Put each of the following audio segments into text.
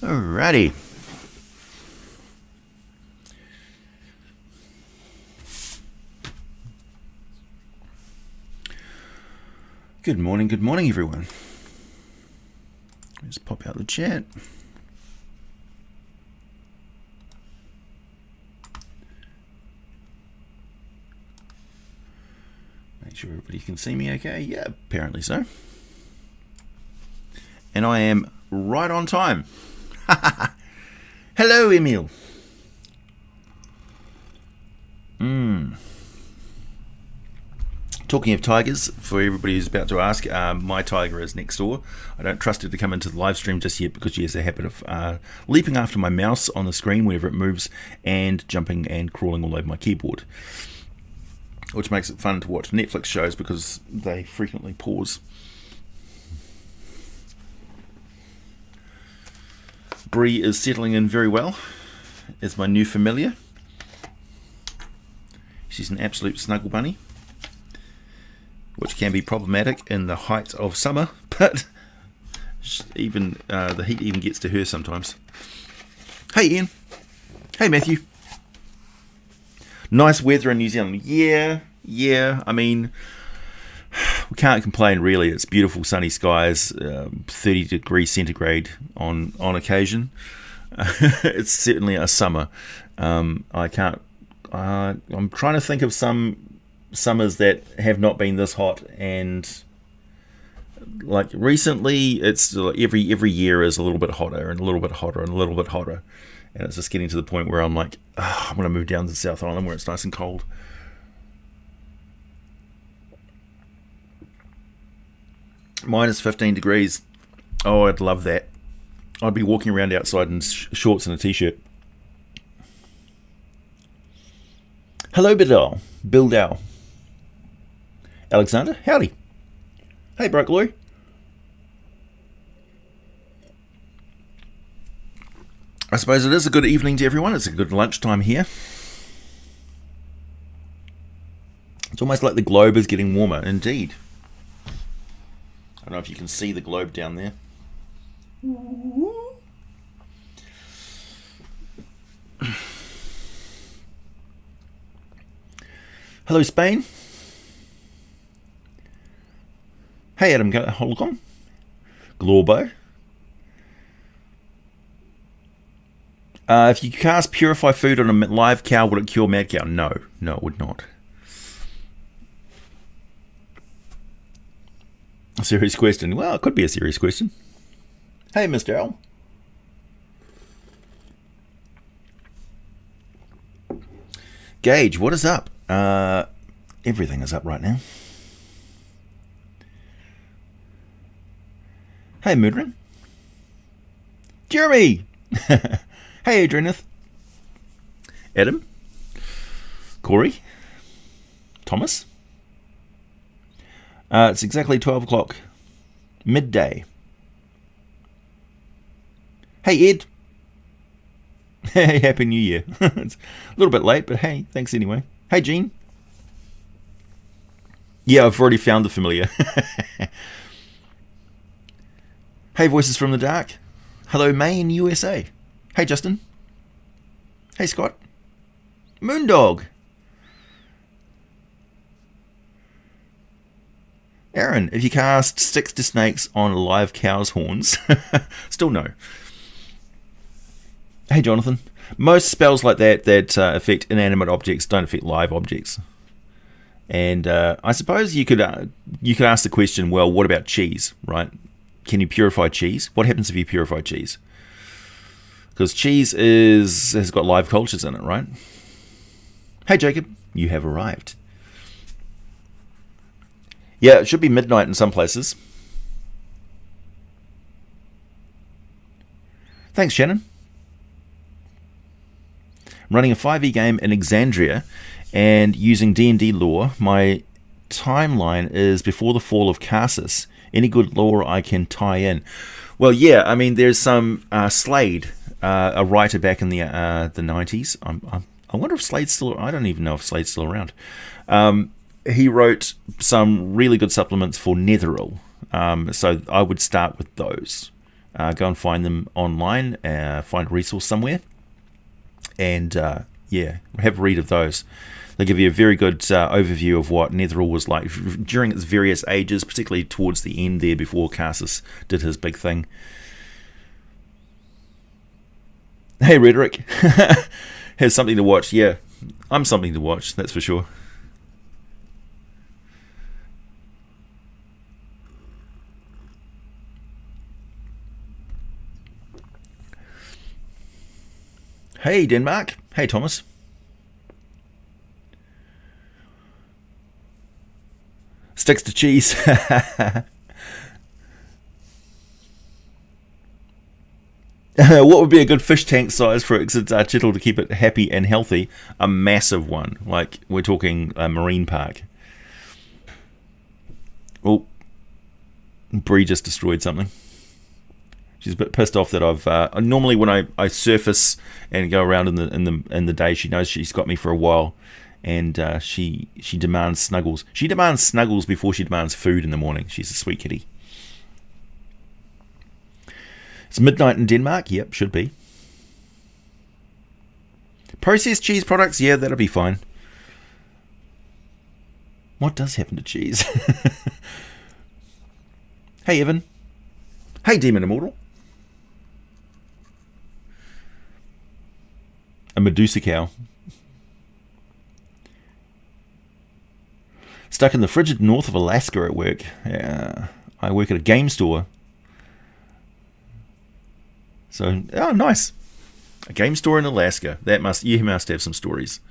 Alrighty. Good morning, everyone. Let's pop out the chat. Make sure everybody can see me okay. Yeah, apparently so. And I am right on time. Hello, Emil. Talking of tigers, for everybody who's about to ask, my tiger is next door. I don't trust her to come into the live stream just yet because she has a habit of leaping after my mouse on the screen whenever it moves and jumping and crawling all over my keyboard, which makes it fun to watch Netflix shows because they frequently pause. Bree is settling in very well as my new familiar. She's an absolute snuggle bunny, which can be problematic in the height of summer, but even the heat even gets to her sometimes. Hey Ian. Hey Matthew. Nice weather in New Zealand. Yeah. I mean, we can't complain really. It's beautiful sunny skies, 30 degrees centigrade on occasion. It's certainly a summer. I'm trying to think of some summers that have not been this hot, and like recently it's every year is a little bit hotter and a little bit hotter and a little bit hotter, and it's just getting to the point where I'm like, I'm going to move down to the South Island where it's nice and cold. Minus 15 degrees. Oh, I'd love that. I'd be walking around outside in shorts and a t-shirt. Hello, Bill Dow. Alexander, howdy. Hey, Broke Lou. I suppose it is a good evening to everyone. It's a good lunchtime here. It's almost like the globe is getting warmer, indeed. I don't know if you can see the globe down there. Hello, Spain. Hey, Adam Holcomb. Glorbo. If you cast Purify Food on a live cow, would it cure mad cow? No, it would not. A serious question. Well, it could be a serious question. Hey, Mr. L. Gage, what is up? Everything is up right now. Hey, Mudrin. Jeremy. Hey, Adrenith. Adam. Corey. Thomas. It's exactly 12 o'clock. Midday. Hey, Ed. Hey, Happy New Year. It's a little bit late, but hey, thanks anyway. Hey, Gene. Yeah, I've already found the familiar. Hey, Voices from the Dark. Hello, May in USA. Hey, Justin. Hey, Scott. Moondog. Aaron, if you cast Sticks to Snakes on live cow's horns, still no. Hey, Jonathan. Most spells like that affect inanimate objects don't affect live objects. And I suppose you could ask the question, well, what about cheese, right? Can you purify cheese? What happens if you purify cheese? Because cheese has got live cultures in it, right? Hey, Jacob, you have arrived. Yeah, it should be midnight in some places. Thanks, Shannon. I'm running a 5e game in Exandria and using D&D lore. My timeline is before the fall of Karsus. Any good lore I can tie in? Well, yeah, I mean, there's some Slade, a writer back in the 90s. I wonder if Slade's still... I don't even know if Slade's still around. He wrote some really good supplements for Netheril. So I would start with those. go and find them online, find a resource somewhere, and have a read of those. They give you a very good overview of what Netheril was like during its various ages, particularly towards the end there before Karsus did his big thing. Hey, Rhetoric. Has something to watch. Yeah, I'm something to watch, that's for sure. Hey, Denmark. Hey, Thomas. Sticks to cheese. What would be a good fish tank size for Chittle to keep it happy and healthy? A massive one. Like, we're talking a marine park. Oh, Bree just destroyed something. She's a bit pissed off that I've normally when I surface and go around in the day, she knows she's got me for a while, and she demands snuggles. She demands snuggles before she demands food in the morning. She's a sweet kitty. It's midnight in Denmark. Yep, should be. Processed cheese products. Yeah, that'll be fine. What does happen to cheese? Hey, Evan. Hey, Demon Immortal. A Medusa cow. Stuck in the frigid north of Alaska at work. Yeah, I work at a game store. So, oh, nice. A game store in Alaska. You must have some stories.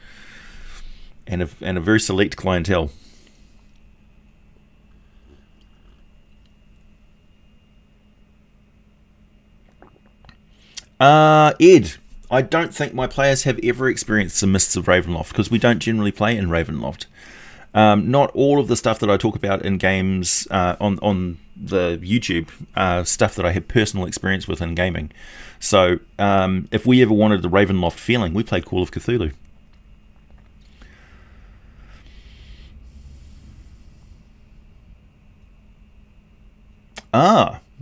And a very select clientele. Ed, I don't think my players have ever experienced the Mists of Ravenloft, because we don't generally play in Ravenloft. Not all of the stuff that I talk about in games on the YouTube stuff that I have personal experience with in gaming. So if we ever wanted the Ravenloft feeling, we played Call of Cthulhu.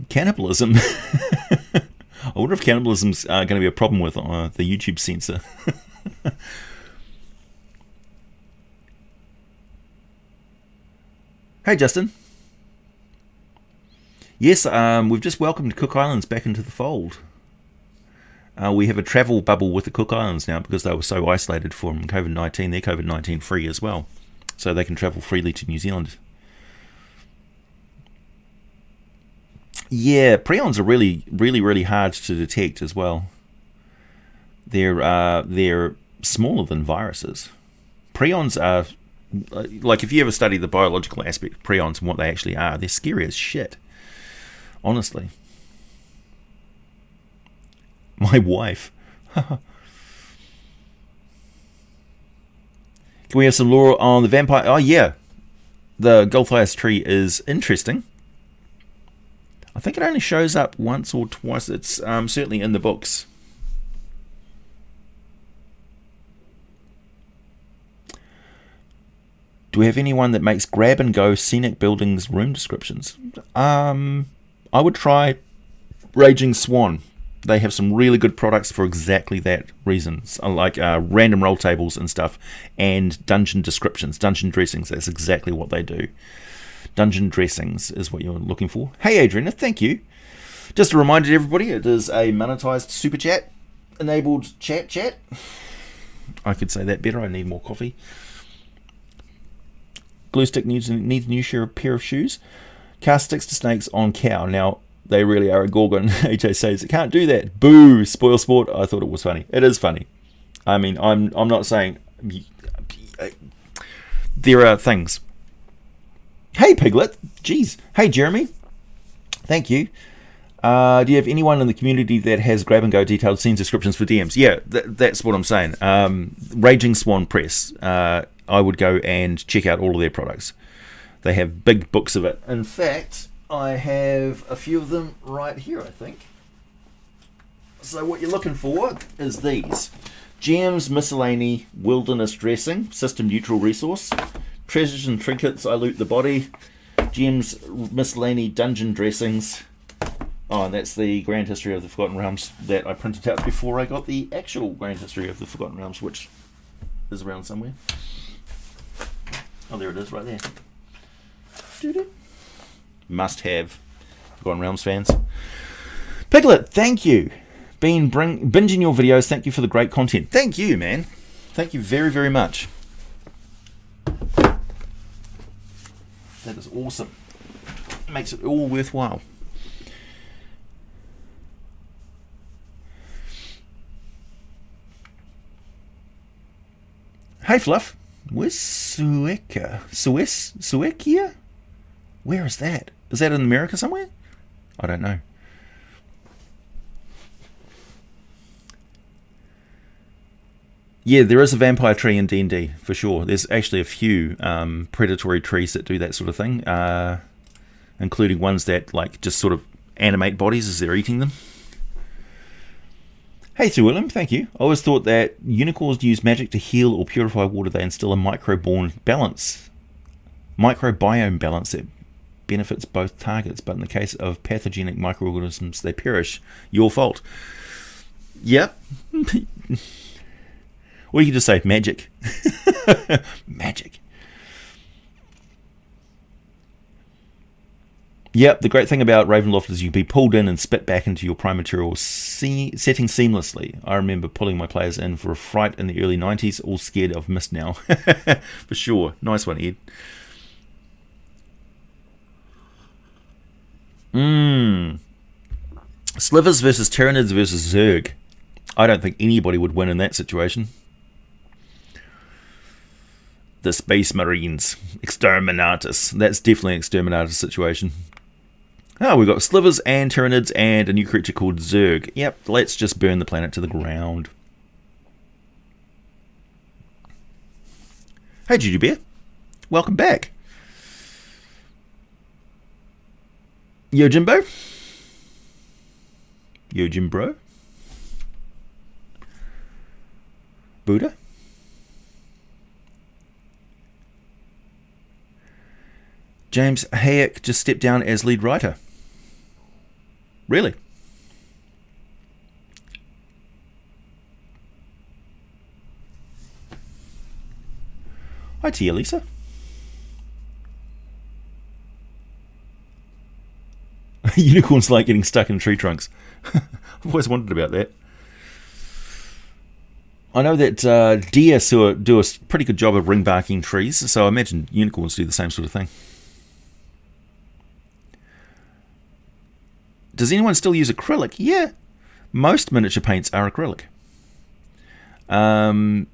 Cannibalism. I wonder if cannibalism's going to be a problem with the YouTube censor. Hey, Justin. Yes, we've just welcomed Cook Islands back into the fold. We have a travel bubble with the Cook Islands now because they were so isolated from COVID-19. They're COVID-19 free as well, so they can travel freely to New Zealand. Yeah, prions are really, really, really hard to detect as well. They're smaller than viruses. Prions are, like, if you ever study the biological aspect of prions and what they actually are, they're scary as shit. Honestly. My wife. Can we have some lore on the vampire? Oh, yeah. The Golthias tree is interesting. I think it only shows up once or twice. It's certainly in the books. Do we have anyone that makes grab-and-go scenic buildings room descriptions? I would try Raging Swan. They have some really good products for exactly that reasons, like random roll tables and stuff, and dungeon descriptions, dungeon dressings. That's exactly what they do. Dungeon dressings is what you're looking for. Hey, Adriana, thank you. Just a reminder to everybody, it is a monetized super chat enabled chat. I could say that better. I need more coffee. Glue stick needs a new pair of shoes. Cast sticks to snakes on cow. Now, they really are a gorgon. AJ says it can't do that. Boo! Spoil sport. I thought it was funny. It is funny. I mean, I'm not saying there are things. Hey, Piglet. Jeez. Hey, Jeremy. Thank you. Do you have anyone in the community that has grab-and-go detailed scene descriptions for DMs? Yeah, that's what I'm saying. Raging Swan Press. I would go and check out all of their products. They have big books of it. In fact, I have a few of them right here, I think. So what you're looking for is these. GM's Miscellany Wilderness Dressing, System Neutral Resource. Treasures and Trinkets, I Loot the Body. GM's Miscellany Dungeon Dressings. Oh, and that's the Grand History of the Forgotten Realms that I printed out before I got the actual Grand History of the Forgotten Realms, which is around somewhere. Oh, there it is, right there. Doo-doo. Must have. Forgotten Realms fans. Pickett, thank you. Been binging your videos. Thank you for the great content. Thank you, man. Thank you very, very much. That is awesome. Makes it all worthwhile. Hey, Fluff. Where's Suecia? Suecia? Where is that? Is that in America somewhere? I don't know. Yeah, there is a vampire tree in D&D, for sure. There's actually a few predatory trees that do that sort of thing, including ones that like just sort of animate bodies as they're eating them. Hey, Sir William, thank you. I always thought that unicorns use magic to heal or purify water. They instill a microbiome balance that benefits both targets, but in the case of pathogenic microorganisms, they perish. Your fault. Yep. Or you could just say magic. Magic. Yep, the great thing about Ravenloft is you can be pulled in and spit back into your prime material setting seamlessly. I remember pulling my players in for a fright in the early 90s, all scared of mist now. For sure. Nice one, Ed. Slivers versus Tyranids versus Zerg. I don't think anybody would win in that situation. The Space Marines. Exterminatus. That's definitely an Exterminatus situation. Oh, we've got Slivers and Tyranids and a new creature called Zerg. Yep, let's just burn the planet to the ground. Hey, Judy Bear. Welcome back. Yo, Jimbo. Yo, Jimbro. Buddha. James Hayek just stepped down as lead writer. Really? Hi, Tia Lisa. Unicorns like getting stuck in tree trunks. I've always wondered about that. I know that deer do a pretty good job of ring barking trees, so I imagine unicorns do the same sort of thing. Does anyone still use acrylic? Yeah, most miniature paints are acrylic. Well,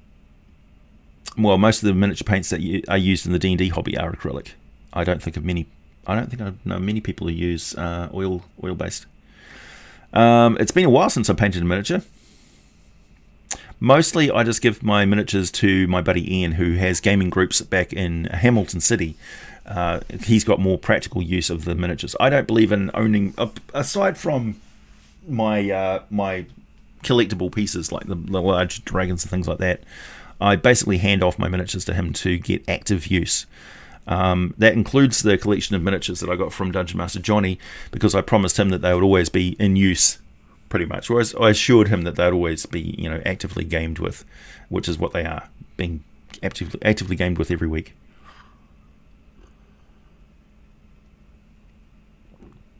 most of the miniature paints that are used in the D&D hobby are acrylic. I don't think I know many people who use oil based. It's been a while since I painted a miniature. Mostly, I just give my miniatures to my buddy Ian, who has gaming groups back in Hamilton City. He's got more practical use of the miniatures. I don't believe in owning, aside from my my collectible pieces like the large dragons and things like that. I basically hand off my miniatures to him to get active use. That includes the collection of miniatures that I got from Dungeon Master Johnny, because I promised him that they would always be in use, pretty much. Whereas I assured him that they'd always be, actively gamed with, which is what they are, being actively gamed with every week.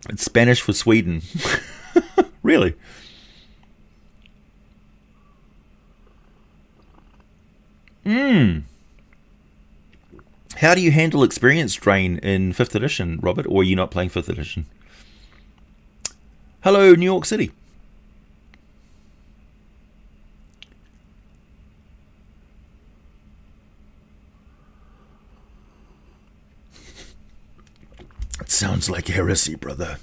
It's Spanish for Sweden. Really? How do you handle experience drain in 5th edition, Robert? Or are you not playing 5th edition? Hello, New York City. It sounds like heresy, brother.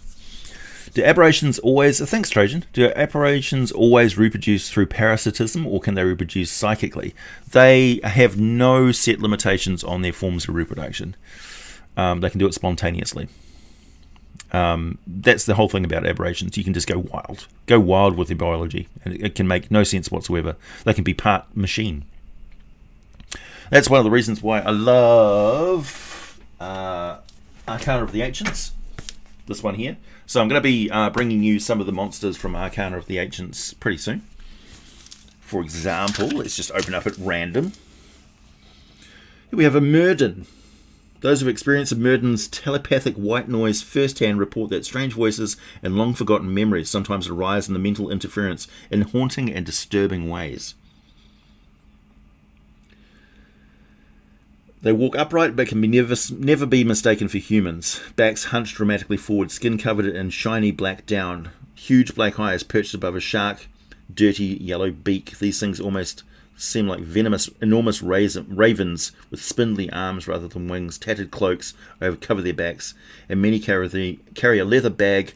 Do aberrations always... Thanks, Trojan. Do aberrations always reproduce through parasitism, or can they reproduce psychically? They have no set limitations on their forms of reproduction. They can do it spontaneously. That's the whole thing about aberrations. You can just go wild. Go wild with their biology. And it can make no sense whatsoever. They can be part machine. That's one of the reasons why I love Arcana of the Ancients. this one here. So I'm going to be bringing you some of the monsters from Arcana of the Ancients pretty soon. For example, let's just open up at random. Here we have a Murden. Those who've experienced a Murden's telepathic white noise firsthand report that strange voices and long-forgotten memories sometimes arise in the mental interference in haunting and disturbing ways. They walk upright but can never be mistaken for humans. Backs hunched dramatically forward, skin covered in shiny black down. Huge black eyes perched above a shark, dirty yellow beak. These things almost seem like venomous, enormous ravens with spindly arms rather than wings. Tattered cloaks cover their backs, and many carry a leather bag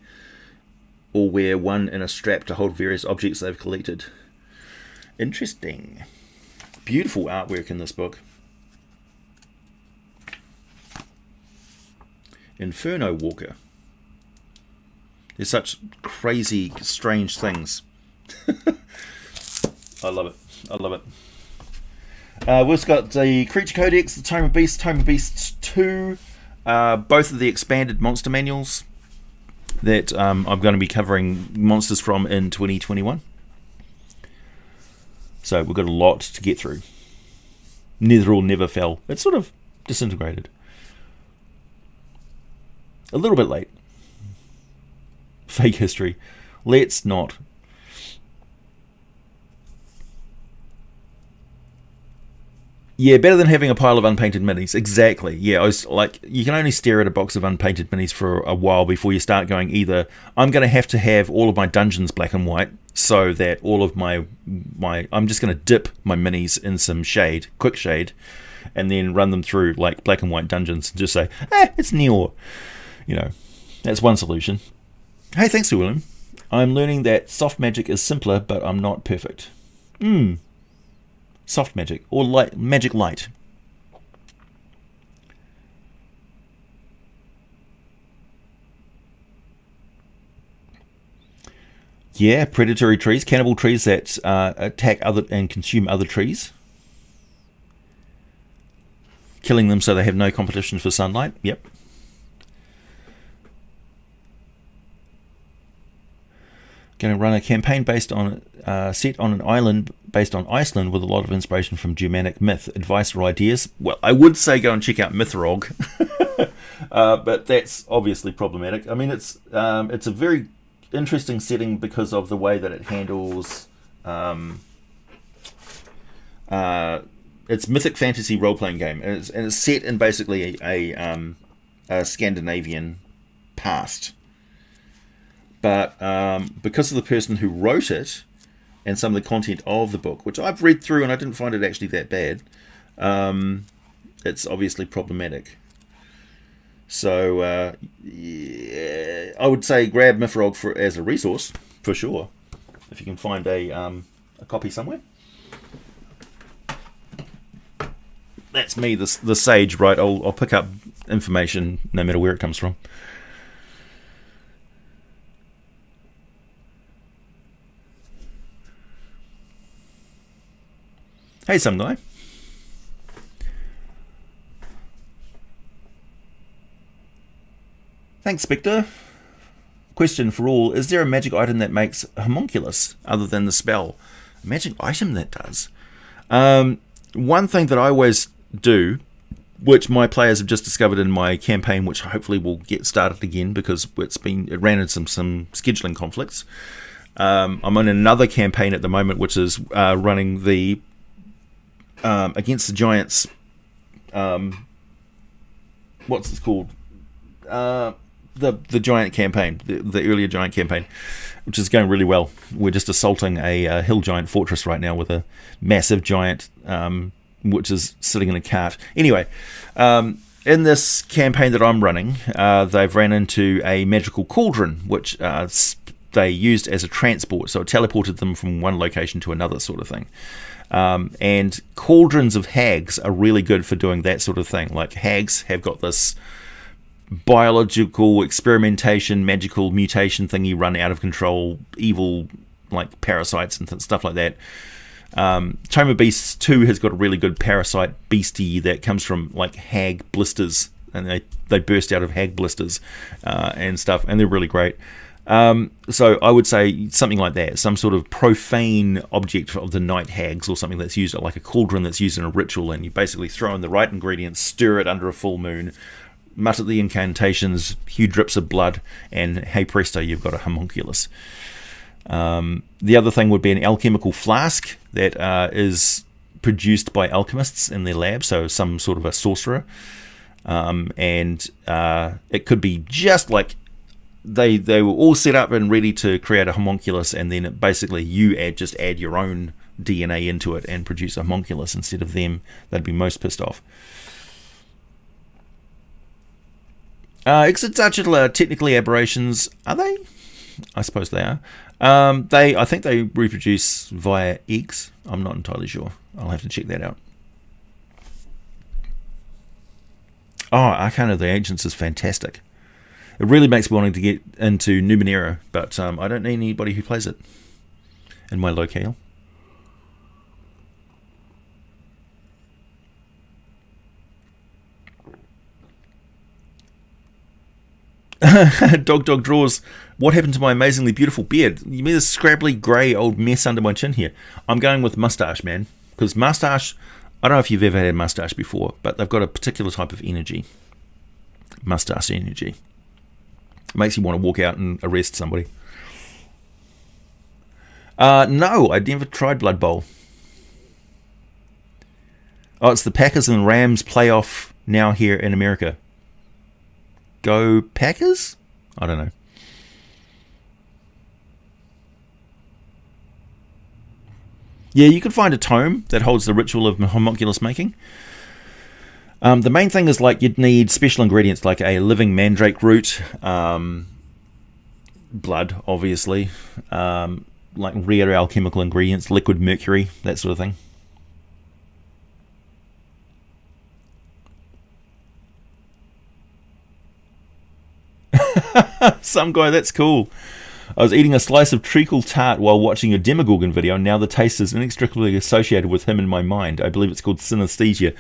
or wear one in a strap to hold various objects they've collected. Interesting. Beautiful artwork in this book. Inferno Walker. There's such crazy, strange things. I love it. I love it. We've got the Creature Codex, the Tome of Beasts 2, both of the expanded monster manuals that I'm going to be covering monsters from in 2021. So we've got a lot to get through. Netherall never fell. It's sort of disintegrated. A little bit late. Fake history. Let's not. Yeah, better than having a pile of unpainted minis. Exactly. Yeah, I was like, you can only stare at a box of unpainted minis for a while before you start going, either I'm going to have all of my dungeons black and white, so that all of my I'm just going to dip my minis in some shade, quick shade, and then run them through like black and white dungeons and just say, it's Neor. You know, that's one solution. Hey, thanks to William. I'm learning that soft magic is simpler, but I'm not perfect. Soft magic, or light, magic light. Yeah, predatory trees, cannibal trees that attack other and consume other trees. Killing them so they have no competition for sunlight. Yep. Going to run a campaign based on set on an island based on Iceland with a lot of inspiration from Germanic myth. Advice or ideas? Well, I would say go and check out Mythrog, but that's obviously problematic. I mean, it's a very interesting setting because of the way that it handles. It's mythic fantasy role playing game, and it's set in basically a Scandinavian past. But because of the person who wrote it and some of the content of the book, which I've read through and I didn't find it actually that bad, it's obviously problematic. So yeah, I would say grab Mythrog as a resource, for sure, if you can find a copy somewhere. That's me, the sage, right? I'll pick up information no matter where it comes from. Hey, some guy. Thanks, Spectre. Question for all. Is there a magic item that makes homunculus other than the spell? A magic item that does? One thing that I always do, which my players have just discovered in my campaign, which hopefully will get started again because it ran into some scheduling conflicts. I'm on another campaign at the moment, which is running the against the giants. What's it called? The giant campaign, the earlier giant campaign, which is going really well. We're just assaulting a hill giant fortress right now with a massive giant, which is sitting in a cart. Anyway, in this campaign that I'm running, they've ran into a magical cauldron, which they used as a transport, so it teleported them from one location to another, sort of thing. And cauldrons of hags are really good for doing that sort of thing. Like, hags have got this biological experimentation, magical mutation thing. You run out of control, evil, like parasites and stuff like that. Tome of Beasts 2 has got a really good parasite beastie that comes from like hag blisters and they burst out of hag blisters and stuff, and they're really great. So I would say something like that, some sort of profane object of the night hags, or something that's used like a cauldron that's used in a ritual, and you basically throw in the right ingredients, stir it under a full moon, mutter the incantations, huge drips of blood, and hey presto, you've got a homunculus. The other thing would be an alchemical flask that is produced by alchemists in their lab, so some sort of a sorcerer, and it could be just like they were all set up and ready to create a homunculus, and then basically you just add your own DNA into it and produce a homunculus instead of them. They'd be most pissed off. Exotic are technically aberrations. Are they? I suppose they are. I think they reproduce via eggs. I'm not entirely sure. I'll have to check that out. Oh, Arcana of the Ancients is fantastic. It really makes me wanting to get into Numenera, but I don't need anybody who plays it in my locale. Dog draws. What happened to my amazingly beautiful beard? You mean this scrabbly grey old mess under my chin here? I'm going with mustache, man. Because mustache, I don't know if you've ever had mustache before, but they've got a particular type of energy. Mustache energy. It makes you want to walk out and arrest somebody. No, I never tried Blood Bowl. Oh, it's the Packers and Rams playoff now here in America. Go Packers? I don't know. Yeah, you can find a tome that holds the ritual of homunculus making. The main thing is like you'd need special ingredients like a living mandrake root, blood, obviously, like rare alchemical ingredients, liquid mercury, that sort of thing. Some guy, that's cool. I was eating a slice of treacle tart while watching a Demogorgon video, and now the taste is inextricably associated with him in my mind. I believe it's called synesthesia.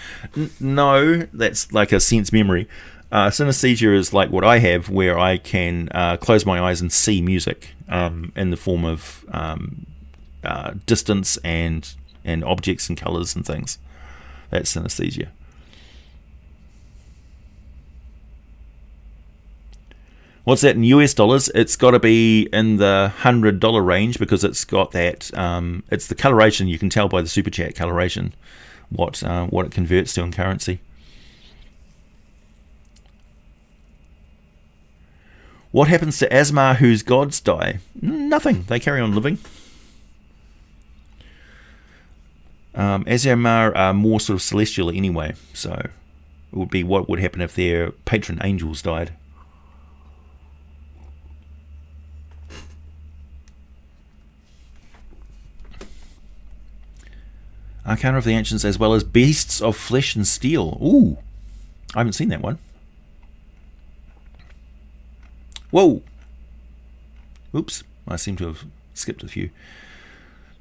No, that's like a sense memory. Synesthesia is like what I have, where I can close my eyes and see music in the form of distance and objects and colours and things. That's synesthesia. What's that in US dollars? It's got to be in the $100 range because it's got that. It's the coloration. You can tell by the super chat coloration what it converts to in currency. What happens to Asmar whose gods die? Nothing. They carry on living. Asmar are more sort of celestial anyway, so it would be what would happen if their patron angels died. Arcana of the Ancients, as well as Beasts of Flesh and Steel. Ooh, I haven't seen that one. Whoa. Oops, I seem to have skipped a few.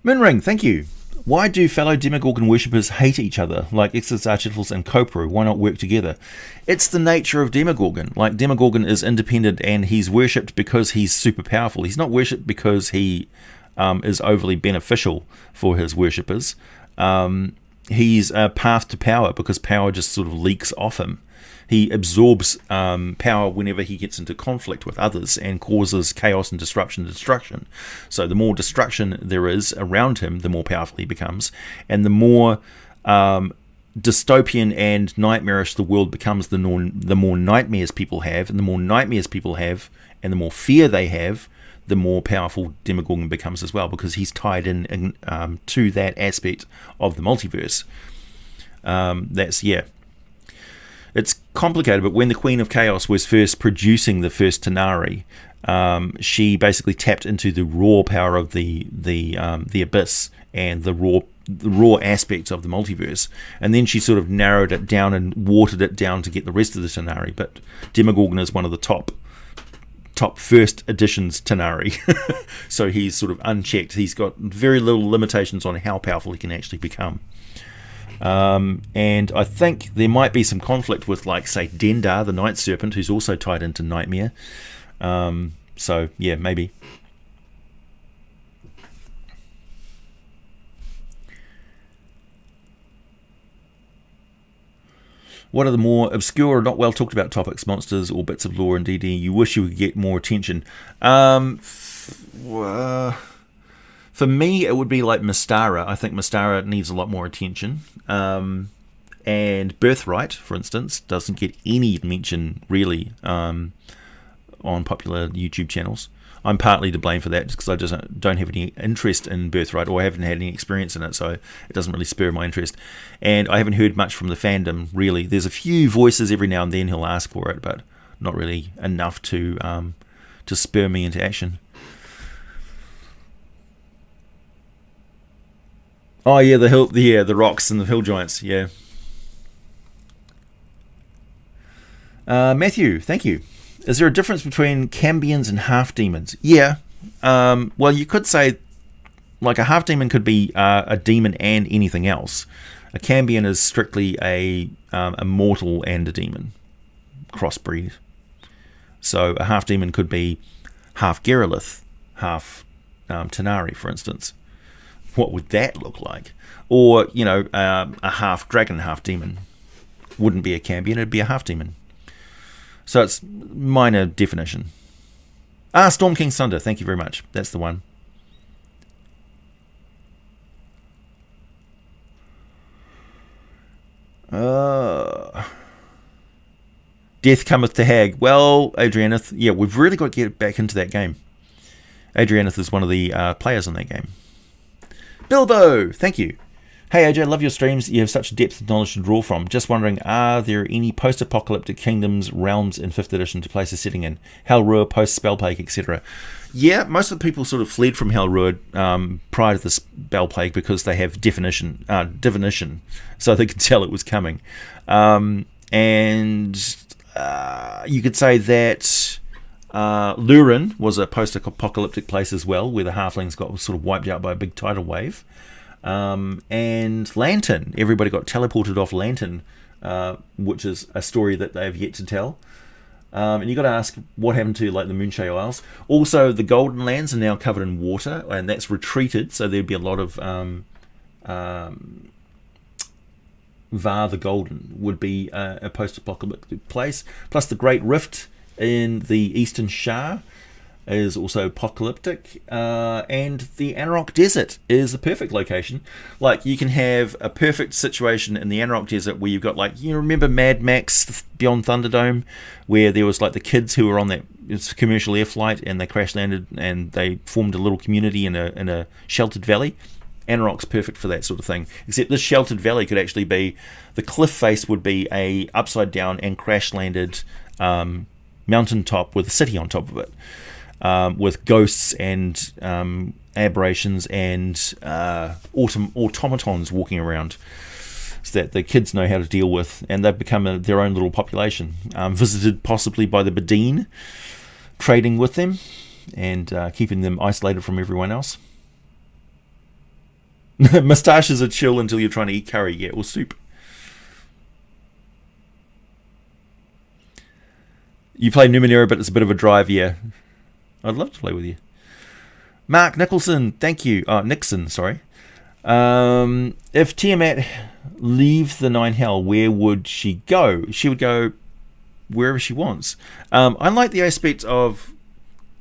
Moonring, thank you. Why do fellow Demogorgon worshippers hate each other, like Exarchitals and Kopru? Why not work together? It's the nature of Demogorgon. Like, Demogorgon is independent and he's worshipped because he's super powerful. He's not worshipped because he is overly beneficial for his worshippers. He's a path to power because power just sort of leaks off him. He absorbs power whenever he gets into conflict with others and causes chaos and disruption and destruction. So the more destruction there is around him, the more powerful he becomes. And the more dystopian and nightmarish the world becomes, the more nightmares people have. And the more nightmares people have and the more fear they have, the more powerful Demogorgon becomes as well, because he's tied in to that aspect of the multiverse. It's complicated, but when the Queen of Chaos was first producing the first Tanari, she basically tapped into the raw power of the abyss and the raw aspects of the multiverse, and then she sort of narrowed it down and watered it down to get the rest of the Tanari. But Demogorgon is one of the top first editions Tanari. So he's sort of unchecked. He's got very little limitations on how powerful he can actually become. And I think there might be some conflict with, like, say, Dendar, the Night Serpent, who's also tied into Nightmare. So, yeah, maybe. What are the more obscure or not well talked about topics, monsters, or bits of lore in D&D you wish you would get more attention? For me, it would be like Mystara. I think Mystara needs a lot more attention. And Birthright, for instance, doesn't get any mention, really, on popular YouTube channels. I'm partly to blame for that, just because I just don't have any interest in Birthright, or I haven't had any experience in it, so it doesn't really spur my interest. And I haven't heard much from the fandom, really. There's a few voices every now and then who'll ask for it, but not really enough to spur me into action. Oh yeah, the rocks and the hill giants, yeah. Matthew, thank you. Is there a difference between Cambions and half-demons? Yeah. Well, you could say, like, a half-demon could be a demon and anything else. A Cambion is strictly a mortal and a demon. Crossbreed. So a half-demon could be half Geralith, half Tanari, for instance. What would that look like? Or, a half-dragon, half-demon. Wouldn't be a Cambion, it'd be a half-demon. So it's minor definition. Storm King's Thunder, thank you very much. That's the one. Death Cometh to Hag. Well, Adrianeth, yeah, we've really got to get back into that game. Adrianeth is one of the players in that game. Bilbo, thank you. Hey AJ, love your streams. You have such depth of knowledge to draw from. Just wondering, are there any post-apocalyptic kingdoms, realms in 5th edition to place a setting in? Helruar, post-Spellplague, etc. Yeah, most of the people sort of fled from Helruar prior to the Spellplague because they have divination, so they could tell it was coming. And you could say that Lurin was a post-apocalyptic place as well, where the halflings got sort of wiped out by a big tidal wave. And Lantern, everybody got teleported off Lantern, which is a story that they've yet to tell. And you got to ask what happened to, like, the Moonshade Isles. Also, the Golden Lands are now covered in water, and that's retreated, so there'd be a lot of Var the Golden would be a post-apocalyptic place. Plus, the Great Rift in the Eastern Shah is also apocalyptic, and the Anarok Desert is a perfect location. Like, you can have a perfect situation in the Anarok Desert where you've got, like, you remember Mad Max Beyond Thunderdome, where there was, like, the kids who were on that commercial air flight and they crash landed and they formed a little community in a sheltered valley. Anarok's perfect for that sort of thing, except this sheltered valley could actually be, the cliff face would be a upside down and crash landed mountaintop with a city on top of it. With ghosts and aberrations and automatons walking around, so that the kids know how to deal with, and they've become their own little population, visited possibly by the Badine, trading with them and keeping them isolated from everyone else. Moustaches are chill until you're trying to eat curry, yeah, or soup. You play Numenera, but it's a bit of a drive, yeah. I'd love to play with you. Mark Nicholson, thank you. Nixon, sorry. If Tiamat leaves the Nine Hell, where would she go? She would go wherever she wants. I like the aspect of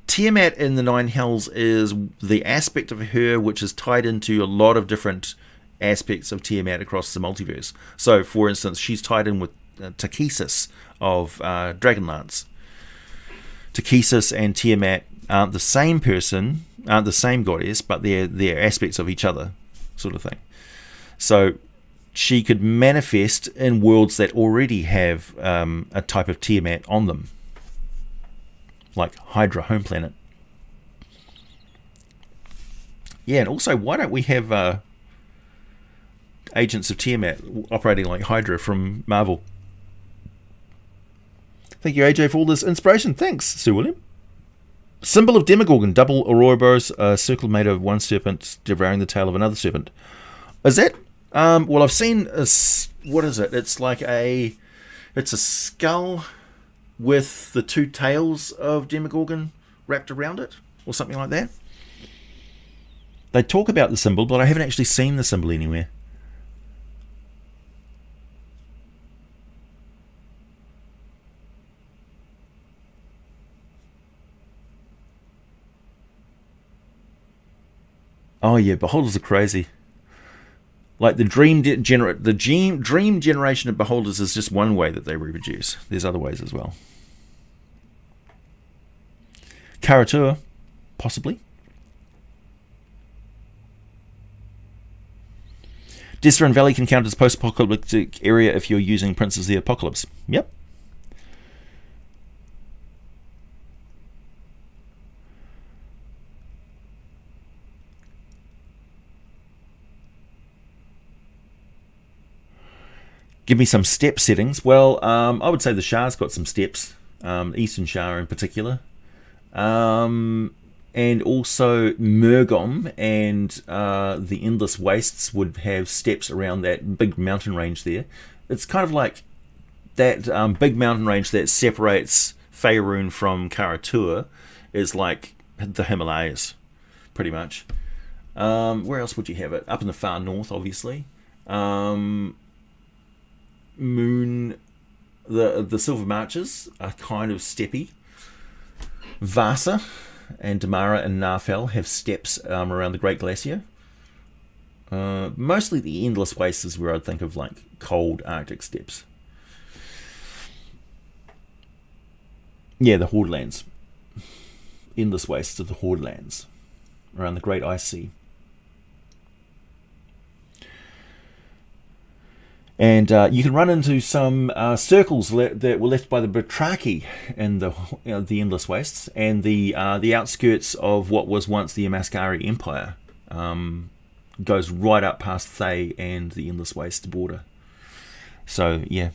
Tiamat in the Nine Hells is the aspect of her which is tied into a lot of different aspects of Tiamat across the multiverse. So, for instance, she's tied in with Takesis of Dragonlance. Takesis and Tiamat aren't the same person, aren't the same goddess, but they're aspects of each other, sort of thing. So she could manifest in worlds that already have a type of Tiamat on them, like Hydra, home planet. Yeah, and also, why don't we have agents of Tiamat operating like Hydra from Marvel? Thank you, AJ, for all this inspiration. Thanks, Sir William. Symbol of Demogorgon, double Ouroboros, a circle made of one serpent devouring the tail of another serpent. Is that Well, I've seen what is it? It's a skull with the two tails of Demogorgon wrapped around it, or something like that. They talk about the symbol, but I haven't actually seen the symbol anywhere. Oh yeah, beholders are crazy. Like the dream generation of beholders is just one way that they reproduce. There's other ways as well. Karatua, possibly. Desserin Valley can count as post-apocalyptic area if you're using Princes of the Apocalypse. Yep. Give me some step settings. Well, I would say the Shah's got some steps. Eastern Shah in particular. And also Murgom and the Endless Wastes would have steps around that big mountain range there. It's kind of like that big mountain range that separates Faerun from Karatua is like the Himalayas, pretty much. Where else would you have it? Up in the far north, obviously. Moon, the Silver Marches are kind of steppy. Vasa and Damara and Narfell have steps around the Great Glacier. Mostly the Endless Wastes is where I'd think of like cold Arctic steppes. Yeah, the Hordelands. Endless Wastes of the Hordelands around the Great Ice Sea. And you can run into some circles that were left by the Batraki in the Endless Wastes and the outskirts of what was once the Amaskari Empire. Goes right up past Thay and the Endless Wastes border. So yeah,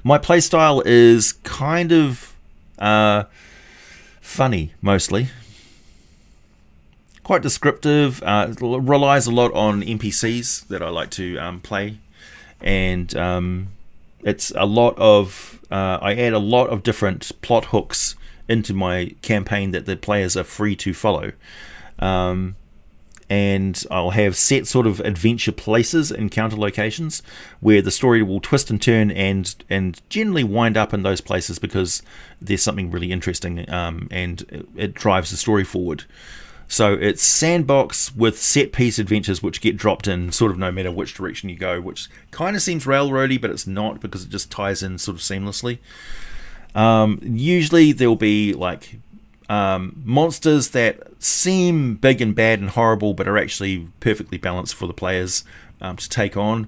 my playstyle is kind of funny mostly. Quite descriptive. Relies a lot on NPCs that I like to play. And it's a lot of I add a lot of different plot hooks into my campaign that the players are free to follow, and I'll have set sort of adventure places, encounter locations where the story will twist and turn and generally wind up in those places because there's something really interesting, and it drives the story forward. So it's sandbox with set piece adventures which get dropped in sort of no matter which direction you go, which kind of seems railroady, but it's not because it just ties in sort of seamlessly. Usually there'll be like monsters that seem big and bad and horrible but are actually perfectly balanced for the players to take on.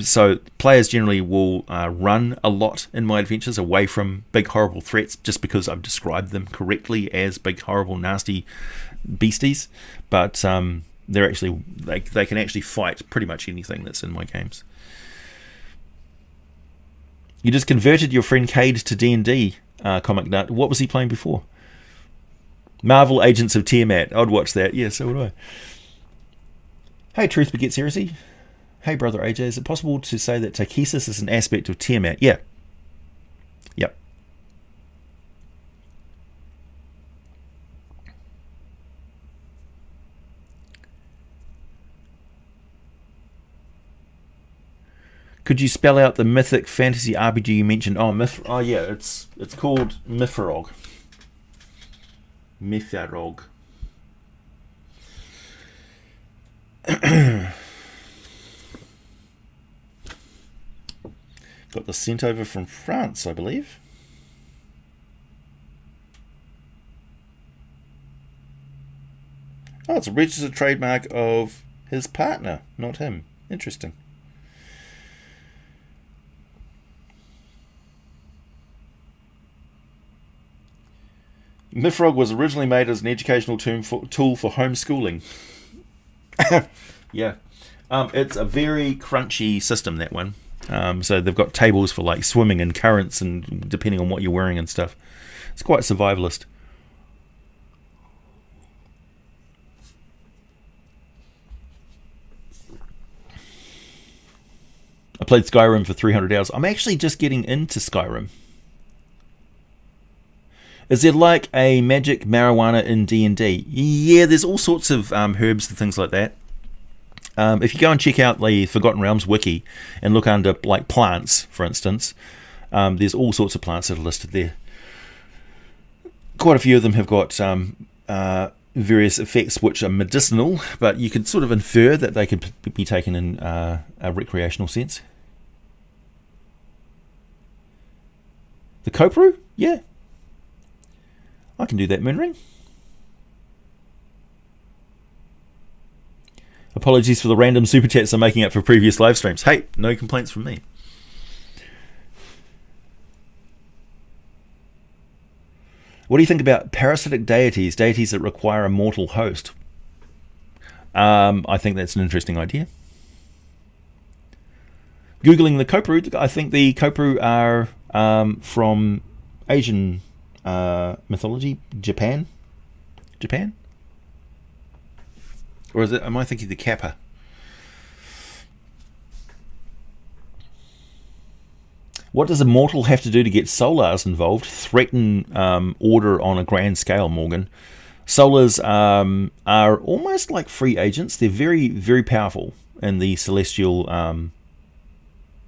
So players generally will run a lot in my adventures away from big horrible threats just because I've described them correctly as big horrible nasty beasties, but they're actually they can actually fight pretty much anything that's in my games. You just converted your friend Cade to D&D, Comic Nut. What was he playing before? Marvel Agents of Tiamat. I'd watch that. Yeah, so would I. Hey, Truth Begets Heresy. Hey, Brother AJ, is it possible to say that Takesis is an aspect of Tiamat? Yeah. Yep. Could you spell out the mythic fantasy RPG you mentioned? Oh yeah, it's called Mithrog. Mithrog. Got the sent over from France, I believe. Oh, it's a registered trademark of his partner, not him. Interesting. Mifrog was originally made as an educational tool for homeschooling. Yeah. It's a very crunchy system, that one. So they've got tables for like swimming and currents and depending on what you're wearing and stuff. It's quite survivalist. played Skyrim for 300 hours. I'm actually just getting into Skyrim. Is there like a magic marijuana in D&D? Yeah, there's all sorts of herbs and things like that. If you go and check out the Forgotten Realms wiki and look under like plants, for instance, there's all sorts of plants that are listed there. Quite a few of them have got various effects which are medicinal, but you can sort of infer that they could be taken in a recreational sense. The Kopru? Yeah. I can do that, Moonring. Apologies for the random super chats I'm making up for previous live streams. Hey, no complaints from me. What do you think about parasitic deities, deities that require a mortal host? I think that's an interesting idea. Googling the Kopru, I think the Kopru are from Asian mythology, Japan? Or am I thinking the Kappa? What does a mortal have to do to get Solars involved? Threaten order on a grand scale, Morgan. Solars are almost like free agents. They're very, very powerful in the celestial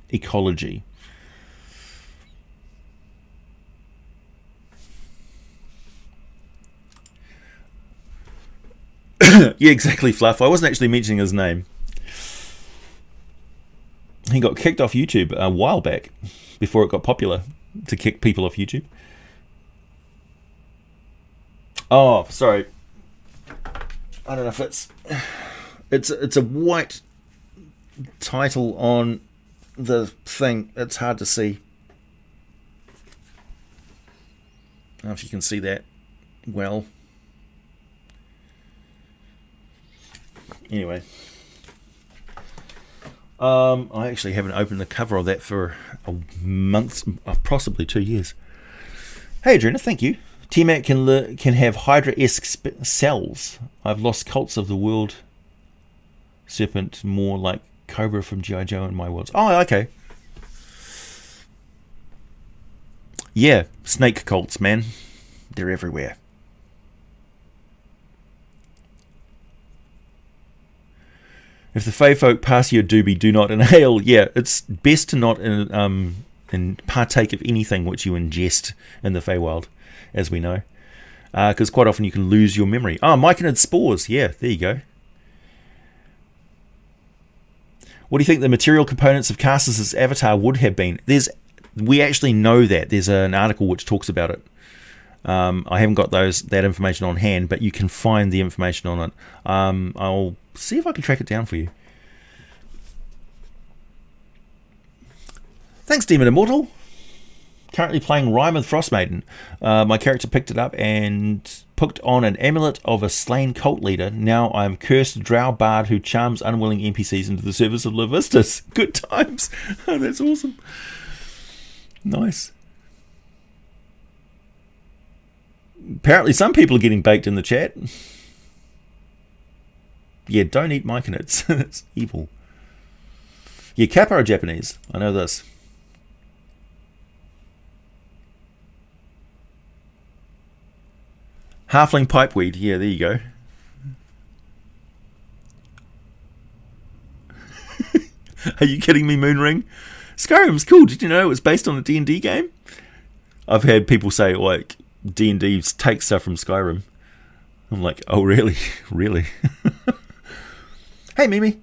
ecology. Yeah, exactly, Fluff. I wasn't actually mentioning his name. He got kicked off YouTube a while back, before it got popular to kick people off YouTube. Oh, sorry. I don't know if it's a white title on the thing. It's hard to see. I don't know if you can see that well. Anyway, I actually haven't opened the cover of that for a month, possibly 2 years. Hey, Adrena, thank you. T-Mac can have Hydra-esque cells. I've lost cults of the world serpent, more like Cobra from G.I. Joe in my worlds. Oh, okay. Yeah, snake cults, man. They're everywhere. If the Fey folk pass you a doobie, do not inhale. Yeah, it's best to not partake of anything which you ingest in the Feywild, as we know. Because quite often you can lose your memory. Oh, myconid spores. Yeah, there you go. What do you think the material components of Cassus' avatar would have been? We actually know that. There's an article which talks about it. I haven't got that information on hand, but you can find the information on it. I'll see if I can track it down for you. Thanks, Demon Immortal. Currently playing Rime with Frostmaiden. My character picked it up and put on an amulet of a slain cult leader. Now I am cursed drow bard who charms unwilling NPCs into the service of Levistus. Good times. Oh, that's awesome. Nice. Apparently some people are getting baked in the chat. Yeah, don't eat myconids. It's evil. Yeah, Kappa are Japanese. I know this. Halfling pipeweed. Yeah, there you go. Are you kidding me, Moonring? Skyrim's cool. Did you know it was based on a D&D game? I've had people say, like, D&D takes stuff from Skyrim. I'm like, oh, really? Really? Hey, Mimi.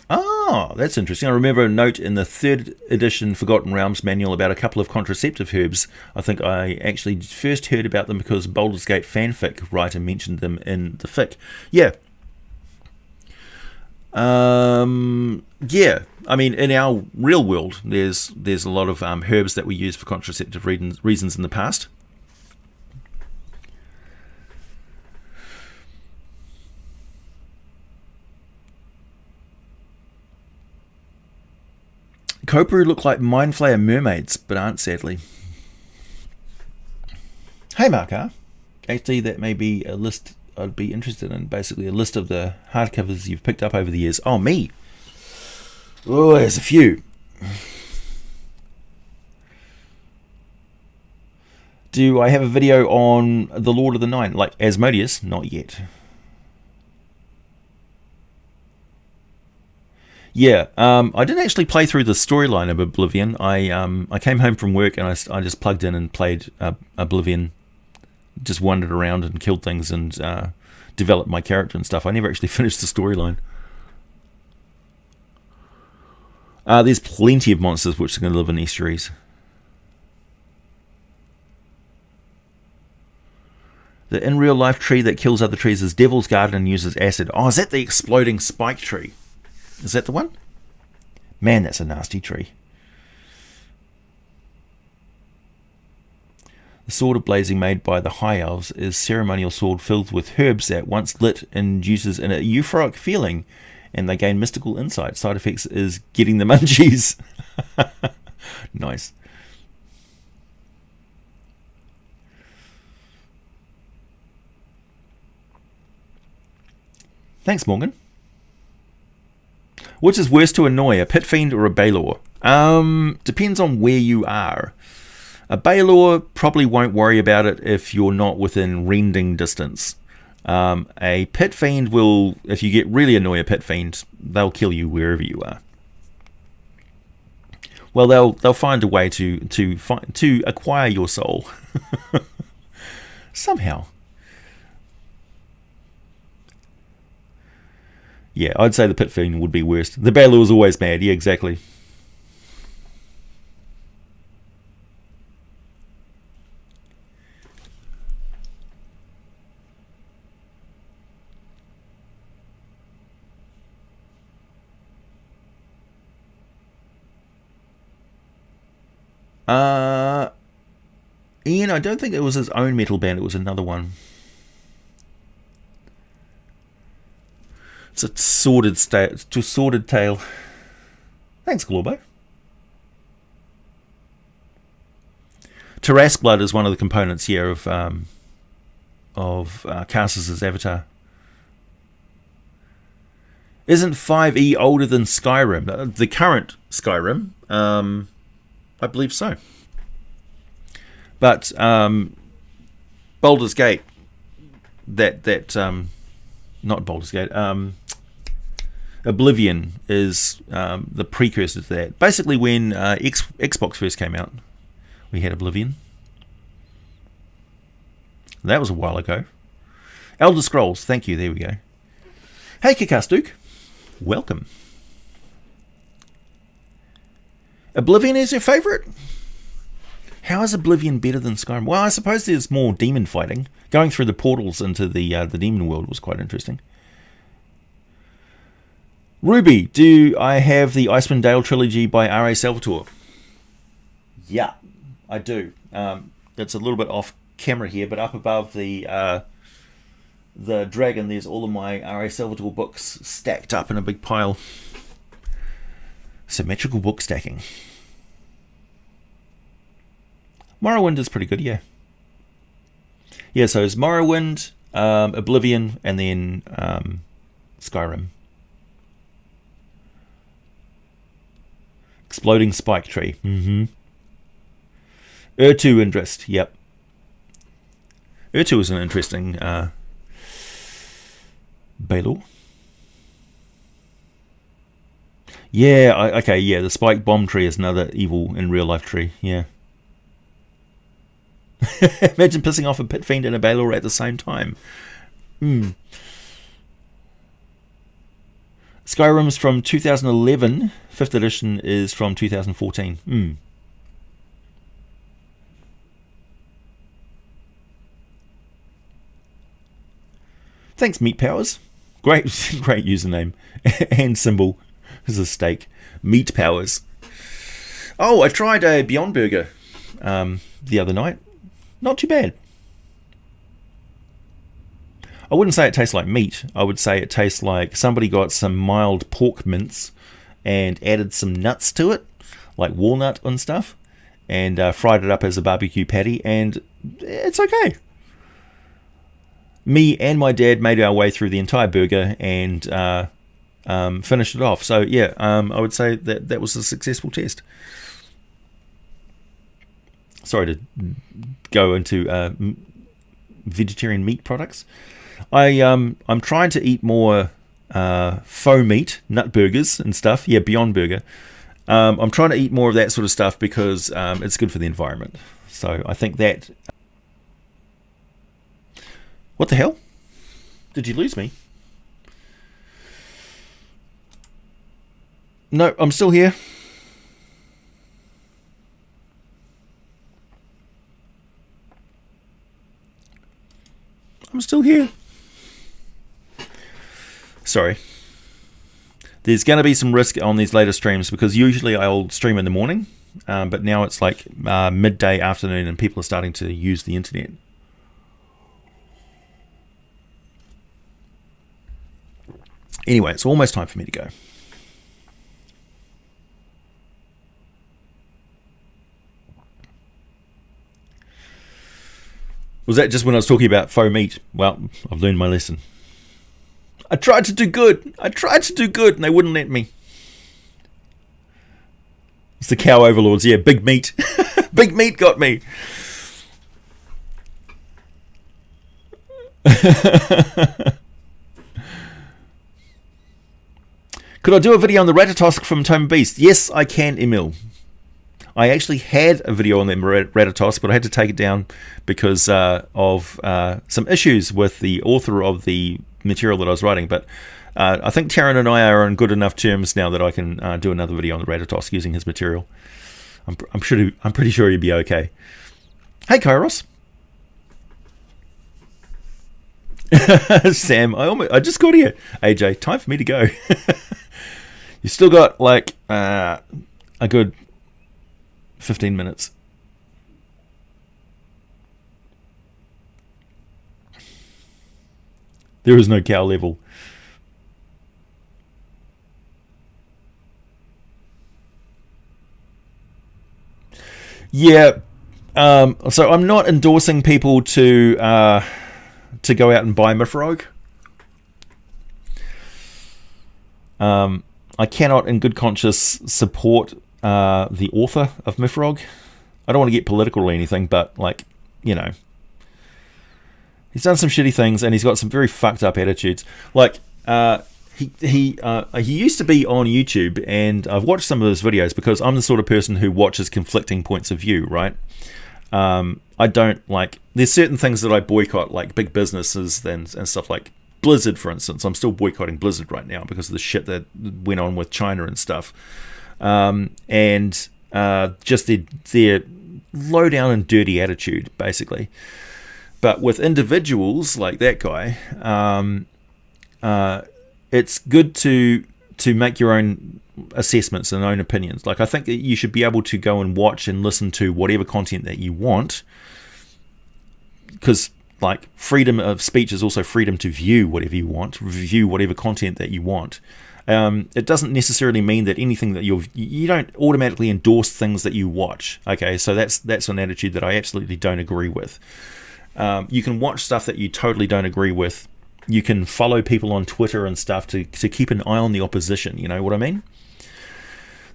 Oh, that's interesting. I remember a note in the 3rd edition Forgotten Realms manual about a couple of contraceptive herbs. I think I actually first heard about them because Baldur's Gate fanfic writer mentioned them in the fic. Yeah. Yeah. I mean, in our real world, there's a lot of herbs that we use for contraceptive reasons in the past. Kopru look like Mind Flayer mermaids, but aren't, sadly. Hey, Markar. actually, that may be a list I'd be interested in. Basically, a list of the hardcovers you've picked up over the years. Oh, me. Oh, there's a few. Do I have a video on The Lord of the Nine? Like Asmodeus? Not yet. Yeah, I didn't actually play through the storyline of Oblivion. I came home from work and I just plugged in and played Oblivion. Just wandered around and killed things and developed my character and stuff. I never actually finished the storyline. There's plenty of monsters which are going to live in estuaries. The in real life tree that kills other trees is Devil's Garden and uses acid. Oh, is that the exploding spike tree? Is that the one? Man, that's a nasty tree. The sword of blazing made by the high elves is ceremonial sword filled with herbs that once lit induces an euphoric feeling and they gain mystical insight. Side effects is getting the munchies. Nice. Thanks, Morgan. Which is worse to annoy, a pit fiend or a Baylor? Depends on where you are. A Baylor probably won't worry about it if you're not within rending distance. A pit fiend will, if you get really annoy a pit fiend, they'll kill you wherever you are. Well, they'll find a way to acquire your soul somehow. Yeah, I'd say the pit fiend would be worst. The Baylor was always mad. Yeah, exactly. Ian, I don't think it was his own metal band. It was another one. It's a sordid tale. Thanks, Glorbo. Tarask blood is one of the components here of Karsus' avatar. Isn't 5e older than Skyrim? The current Skyrim, I believe so. But Baldur's Gate, not Baldur's Gate, Oblivion is the precursor to that. Basically, when Xbox first came out, we had Oblivion. That was a while ago. Elder Scrolls, thank you, there we go. Hey, Kikastuke, welcome. Oblivion is your favourite? How is Oblivion better than Skyrim? Well, I suppose there's more demon fighting. Going through the portals into the demon world was quite interesting. Ruby, do I have the Icewind Dale trilogy by R.A. Salvatore? Yeah, I do. It's a little bit off camera here, but up above the dragon, there's all of my R.A. Salvatore books stacked up in a big pile. Symmetrical book stacking. Morrowind is pretty good, yeah. Yeah, so it's Morrowind, Oblivion, and then Skyrim. Exploding Spike Tree. Urtu interest, yep. Urtu is an interesting Baylor. Yeah, okay, yeah, the Spike Bomb Tree is another evil in real life tree, yeah. Imagine pissing off a pit fiend and a Baylor at the same time. Skyrim's from 2011. 5th edition is from 2014. Thanks, Meat Powers. Great username and symbol. This is a steak. Meat Powers. Oh, I tried a Beyond Burger the other night. Not too bad. I wouldn't say it tastes like meat. I would say it tastes like somebody got some mild pork mince and added some nuts to it, like walnut and stuff, and fried it up as a barbecue patty, and it's okay. me and my dad made our way through the entire burger and finished it off. So yeah, I would say that was a successful test. Sorry to go into vegetarian meat products. I'm trying to eat more faux meat, nut burgers and stuff. Yeah, Beyond Burger. I'm trying to eat more of that sort of stuff because it's good for the environment. So I think that... What the hell? Did you lose me? No, I'm still here. I'm still here. Sorry. There's going to be some risk on these later streams because usually I'll stream in the morning, but now it's like midday, afternoon, and people are starting to use the internet. Anyway, it's almost time for me to go. Was that just when I was talking about faux meat? Well, I've learned my lesson. I tried to do good. And they wouldn't let me. It's the cow overlords. Yeah, big meat. Big meat got me. Could I do a video on the Ratatosk from Tome Beast? Yes, I can, Emil. I actually had a video on the Ratatosk, but I had to take it down because of some issues with the author of the material that I was writing. But I think Taryn and I are on good enough terms now that I can do another video on the Ratatosk using his material. I'm pretty sure he'd be okay. Hey, Kairos. Sam, I just got here. AJ, time for me to go. You still got like a good 15 minutes. There is no cow level. Yeah. So I'm not endorsing people to go out and buy Mifrog. I cannot, in good conscience, support the author of Mifrog. I don't want to get political or anything, but like, you know, he's done some shitty things and he's got some very fucked up attitudes. Like, he used to be on YouTube, and I've watched some of his videos because I'm the sort of person who watches conflicting points of view, right? I don't like, there's certain things that I boycott, like big businesses and stuff like Blizzard, for instance. I'm still boycotting Blizzard right now because of the shit that went on with China and stuff. And just their low down and dirty attitude, basically. But with individuals like that guy, it's good to make your own assessments and own opinions. Like, I think that you should be able to go and watch and listen to whatever content that you want, because like freedom of speech is also freedom to view whatever you want, view whatever content that you want. It doesn't necessarily mean that anything that you don't automatically endorse things that you watch. Okay, so that's an attitude that I absolutely don't agree with. You can watch stuff that you totally don't agree with. You can follow people on Twitter and stuff to keep an eye on the opposition. You know what I mean?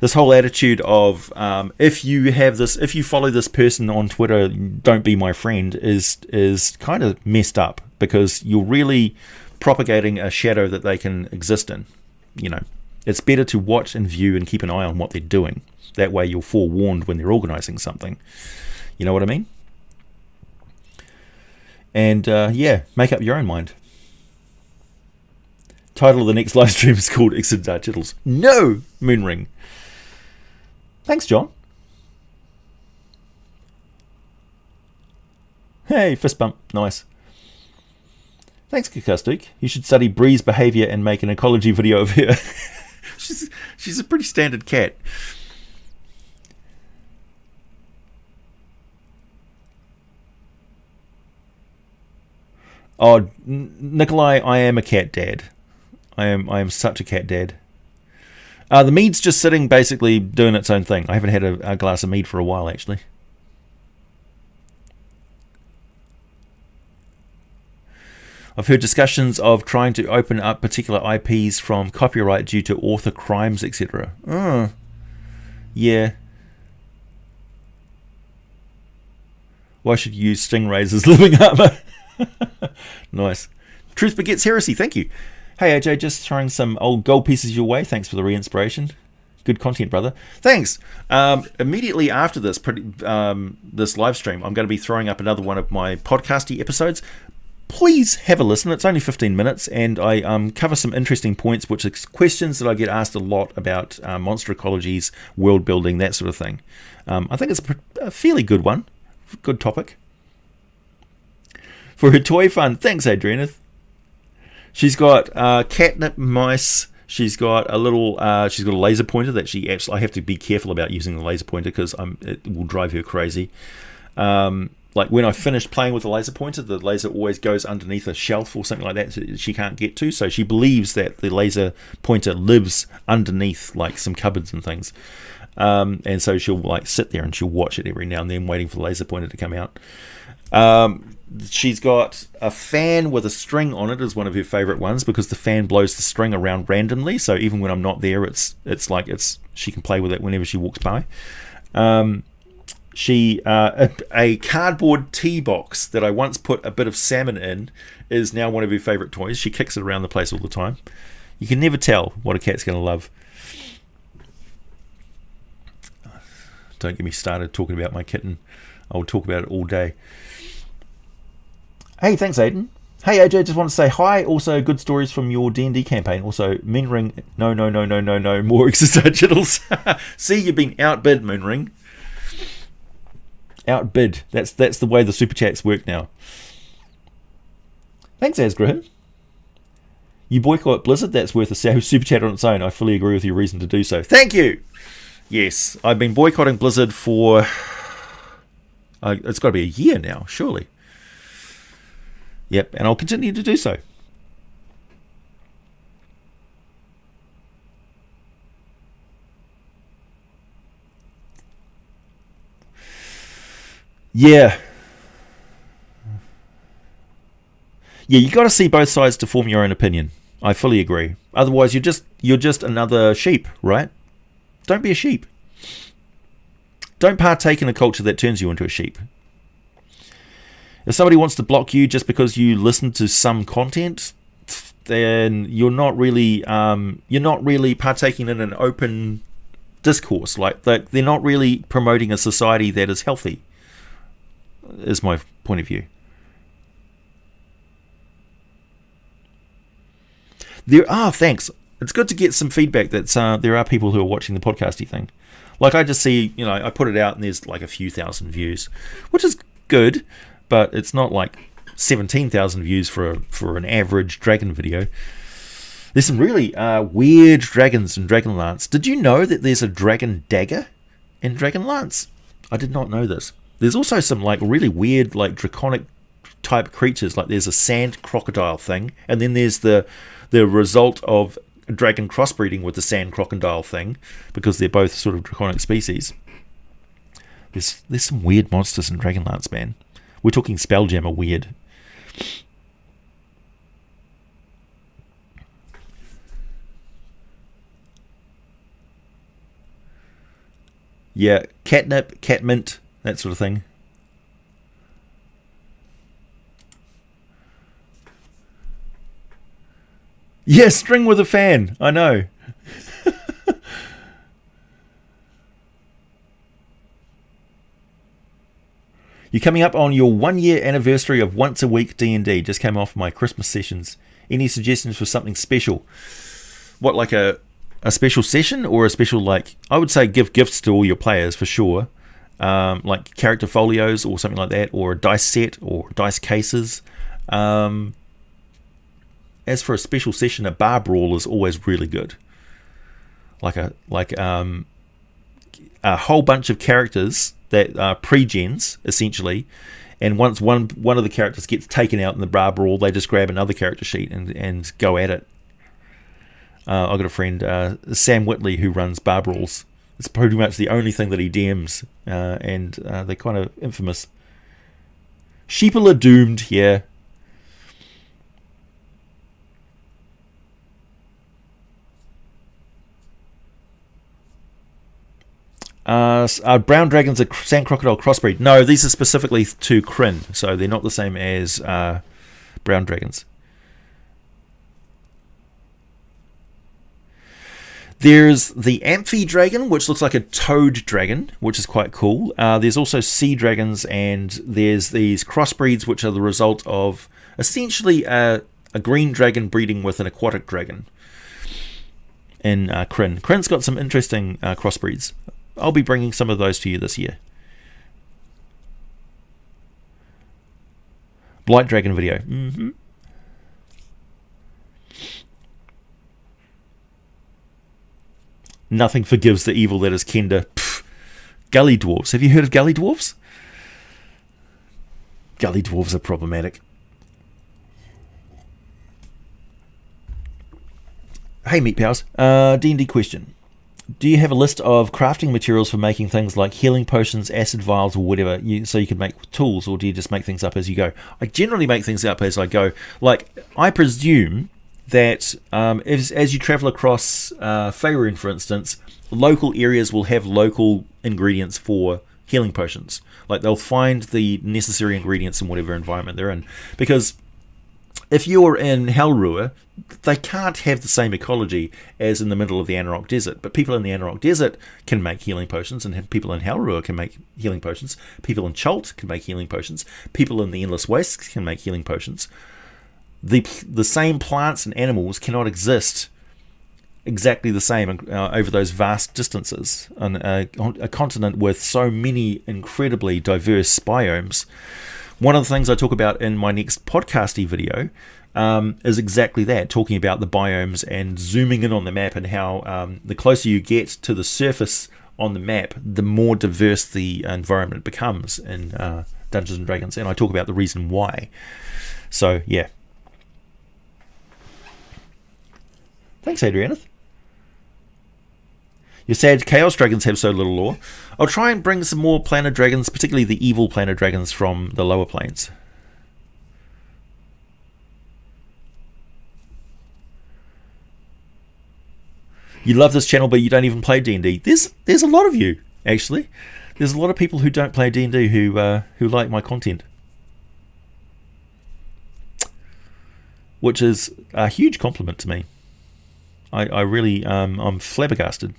This whole attitude of if you follow this person on Twitter, don't be my friend, is kind of messed up, because you're really propagating a shadow that they can exist in. You know, it's better to watch and view and keep an eye on what they're doing. That way you're forewarned when they're organizing something. You know what I mean? And yeah, make up your own mind. Title of the next live stream is called Exit Dark Chittles. No! Moonring. Thanks, John. Hey, fist bump. Nice. Thanks, Kakastuk. You should study Bree's behavior and make an ecology video of her. she's a pretty standard cat. Oh, Nikolai, I am a cat dad. I am such a cat dad. The mead's just sitting, basically doing its own thing. I haven't had a glass of mead for a while, actually. I've heard discussions of trying to open up particular IPs from copyright due to author crimes, etc. Yeah. Why should you use stingrays as living armor? Nice. Truth begets heresy. Thank you. Hey AJ, just throwing some old gold pieces your way. Thanks for the re-inspiration. Good content, brother. Thanks. Immediately after this this live stream, I'm going to be throwing up another one of my podcasty episodes. Please have a listen. It's only 15 minutes, and I cover some interesting points, which are questions that I get asked a lot about monster ecologies, world building, that sort of thing. I think it's a fairly good one. Good topic. For her toy fund, thanks, Adriana. She's got catnip mice. She's got a little. She's got a laser pointer that she absolutely. I have to be careful about using the laser pointer because it will drive her crazy. Like when I finished playing with the laser pointer, the laser always goes underneath a shelf or something like that so she can't get to. So she believes that the laser pointer lives underneath like some cupboards and things. And so she'll like sit there and she'll watch it every now and then, waiting for the laser pointer to come out. She's got a fan with a string on it as one of her favorite ones because the fan blows the string around randomly. So even when I'm not there, it's like she can play with it whenever she walks by. A cardboard tea box that I once put a bit of salmon in is now one of her favorite toys. She kicks it around the place all the time. You can never tell what a cat's going to love. Don't get me started talking about my kitten. I'll talk about it all day. Hey, thanks, Aiden. Hey, AJ, just want to say hi. Also, good stories from your D&D campaign. Also, Moonring. No. More exercises. See, you've been outbid, Moonring. Outbid. That's the way the super chats work now. Thanks, Asgraham. You boycott Blizzard? That's worth a super chat on its own. I fully agree with your reason to do so. Thank you. Yes, I've been boycotting Blizzard for... it's got to be a year now, surely. Yep, and I'll continue to do so. Yeah, you got to see both sides to form your own opinion. I fully agree. Otherwise, you're just another sheep, right? Don't be a sheep. Don't partake in a culture that turns you into a sheep. If somebody wants to block you just because you listen to some content, then you're not really partaking in an open discourse. Like they're not really promoting a society that is healthy. Is my point of view. Thanks. It's good to get some feedback that there are people who are watching the podcasty thing. Like I just see, I put it out and there's like a few thousand views, which is good, but it's not like 17,000 views for an average dragon video. There's some really weird dragons in Dragonlance. Did you know that there's a dragon dagger in Dragonlance? I did not know this. There's also some like really weird like draconic type creatures. Like there's a sand crocodile thing, and then there's the result of dragon crossbreeding with the sand crocodile thing, because they're both sort of draconic species. There's some weird monsters in Dragonlance, man. We're talking Spelljammer weird. Yeah, catnip, catmint, that sort of thing. Yeah, string with a fan. I know. You're coming up on your 1 year anniversary of once a week D&D. Just came off my Christmas sessions. Any suggestions for something special? What, like a special session or a special, like, I would say give gifts to all your players for sure. Like character folios or something like that, or a dice set or dice cases. As for a special session, a bar brawl is always really good. Like a whole bunch of characters that are pre-gens, essentially, and once one of the characters gets taken out in the bar brawl, they just grab another character sheet and go at it. I've got a friend, Sam Whitley, who runs bar brawls. It's pretty much the only thing that he DMs, and they're kind of infamous. Sheeple are doomed, yeah. Are brown dragons a sand crocodile crossbreed? No, these are specifically to Kryn, so they're not the same as brown dragons. There's the Amphi dragon, which looks like a toad dragon, which is quite cool. There's also sea dragons, and there's these crossbreeds, which are the result of essentially a green dragon breeding with an aquatic dragon in Kryn. Kryn's got some interesting crossbreeds. I'll be bringing some of those to you this year. Blight dragon video. Nothing forgives the evil that is Kenda. Pfft. Gully dwarves. Have you heard of gully dwarves? Gully dwarves are problematic. Hey, Meat Pals. D&D question. Do you have a list of crafting materials for making things like healing potions, acid vials, or whatever, so you can make tools, or do you just make things up as you go? I generally make things up as I go. Like, I presume that as you travel across Faerun, for instance, local areas will have local ingredients for healing potions. Like, they'll find the necessary ingredients in whatever environment they're in. Because if you're in Helruer, they can't have the same ecology as in the middle of the Anarok Desert. But people in the Anarok Desert can make healing potions, and people in Helruer can make healing potions. People in Chult can make healing potions. People in the Endless Wastes can make healing potions. The same plants and animals cannot exist exactly the same over those vast distances on a continent with so many incredibly diverse biomes. One of the things I talk about in my next podcasty video is exactly that, talking about the biomes and zooming in on the map, and how the closer you get to the surface on the map, the more diverse the environment becomes in Dungeons and Dragons, and I talk about the reason why. So yeah. Thanks, Adrianeth. You're sad Chaos Dragons have so little lore. I'll try and bring some more planet dragons, particularly the evil planet dragons from the lower planes. You love this channel, but you don't even play D&D. There's a lot of you, actually. There's a lot of people who don't play D&D who like my content, which is a huge compliment to me. I really, I'm flabbergasted.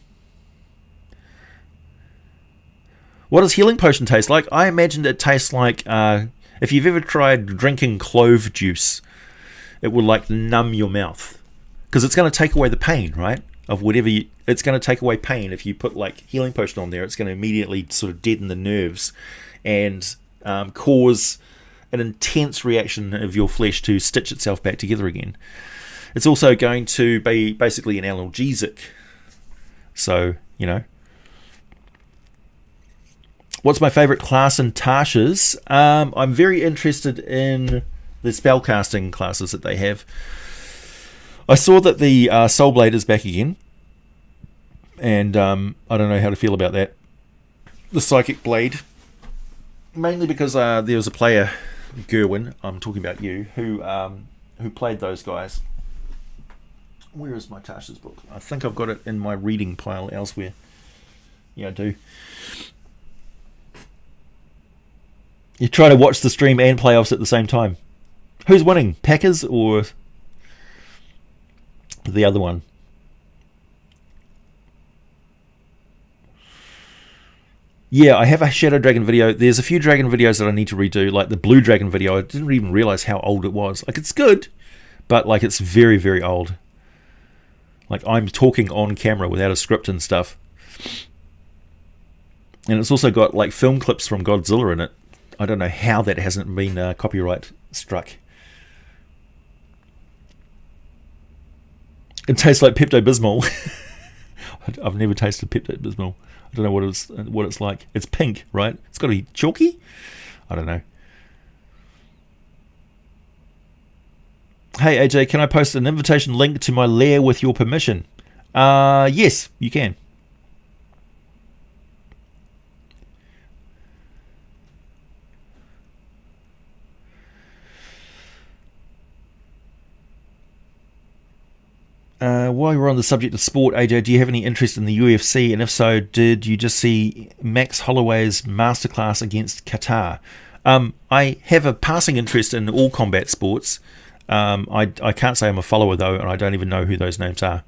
What does healing potion taste like? I imagined it tastes like, if you've ever tried drinking clove juice, it will like numb your mouth. Because it's going to take away the pain, right? Of whatever it's going to take away pain. If you put like healing potion on there, it's going to immediately sort of deaden the nerves and cause an intense reaction of your flesh to stitch itself back together again. It's also going to be basically an analgesic. So, you know. What's my favourite class in Tasha's? I'm very interested in the spellcasting classes that they have. I saw that the Soul Blade is back again. And I don't know how to feel about that. The Psychic Blade. Mainly because there was a player, Gerwin, I'm talking about you, who played those guys. Where is my Tasha's book? I think I've got it in my reading pile elsewhere. Yeah, I do. You try to watch the stream and playoffs at the same time. Who's winning? Packers or the other one? Yeah, I have a Shadow Dragon video. There's a few Dragon videos that I need to redo, like the Blue Dragon video. I didn't even realize how old it was. Like, it's good, but like it's very, very old. Like, I'm talking on camera without a script and stuff. And it's also got like film clips from Godzilla in it. I don't know how that hasn't been copyright struck. It tastes like Pepto-Bismol. I've never tasted Pepto-Bismol. I don't know what it's like. It's pink, right? It's got to be chalky? I don't know. Hey AJ, can I post an invitation link to my lair with your permission? Yes, you can. While we're on the subject of sport, AJ, do you have any interest in the UFC? And if so, did you just see Max Holloway's masterclass against Qatar? I have a passing interest in all combat sports. I can't say I'm a follower, though, and I don't even know who those names are.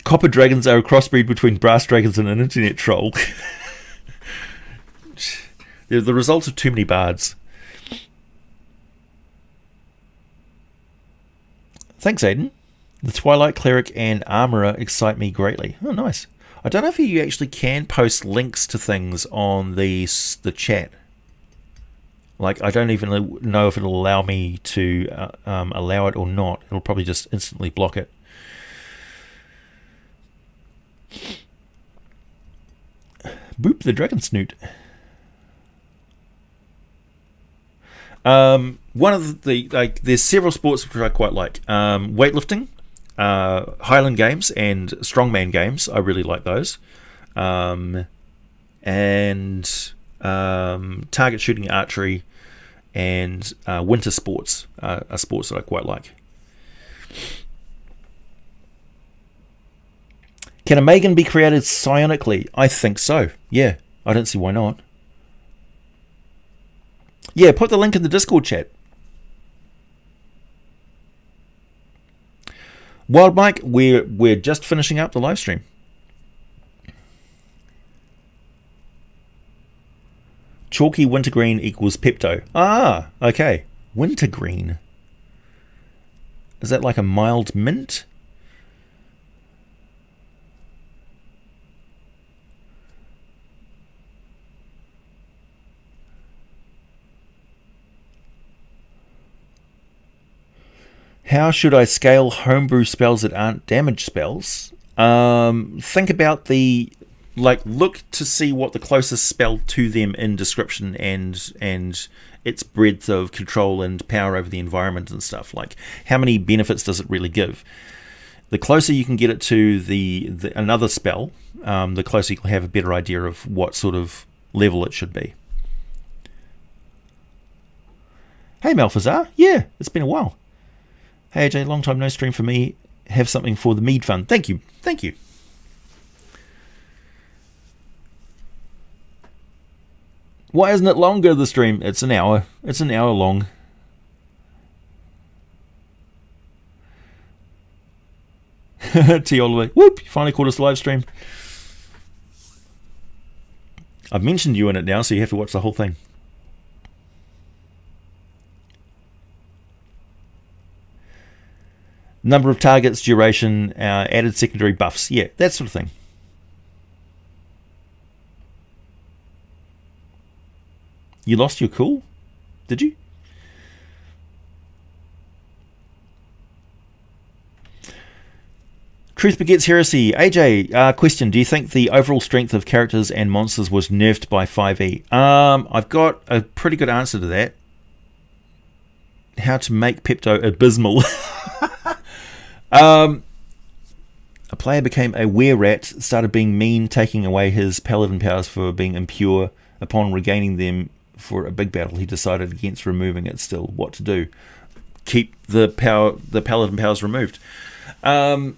Copper dragons are a crossbreed between brass dragons and an internet troll. They're the result of too many bards. Thanks, Aiden. The Twilight Cleric and Armourer excite me greatly. Oh, nice. I don't know if you actually can post links to things on the chat. Like, I don't even know if it'll allow me to allow it or not. It'll probably just instantly block it. Boop the dragon snoot. One of the there's several sports which I quite like. Weightlifting, Highland Games, and Strongman Games. I really like those. And target shooting, archery, and winter sports are sports that I quite like. Can a Megan be created psionically? I think so. Yeah, I don't see why not. Yeah, put the link in the Discord chat. Wild Mike, we're just finishing up the live stream. Chalky wintergreen equals Pepto. Ah, okay. Wintergreen. Is that like a mild mint? How should I scale homebrew spells that aren't damage spells? Think about look to see what the closest spell to them in description and its breadth of control and power over the environment and stuff. Like, how many benefits does it really give? The closer you can get it to the another spell, the closer you can have a better idea of what sort of level it should be. Hey Malfazar, yeah, it's been a while. Hey AJ, long time no stream for me. Have something for the Mead Fund. Thank you. Thank you. Why isn't it longer, the stream? It's an hour. It's an hour long. T. Oliver. Whoop, you finally caught us live stream. I've mentioned you in it now, so you have to watch the whole thing. Number of targets, duration, added secondary buffs. Yeah, that sort of thing. You lost your cool? Did you? Truth begets heresy. AJ, question. Do you think the overall strength of characters and monsters was nerfed by 5e? I've got a pretty good answer to that. How to make Pepto abysmal. A player became a were-rat, started being mean, taking away his paladin powers for being impure. Upon regaining them for a big battle, he decided against removing it still. What to do? Keep the paladin powers removed. In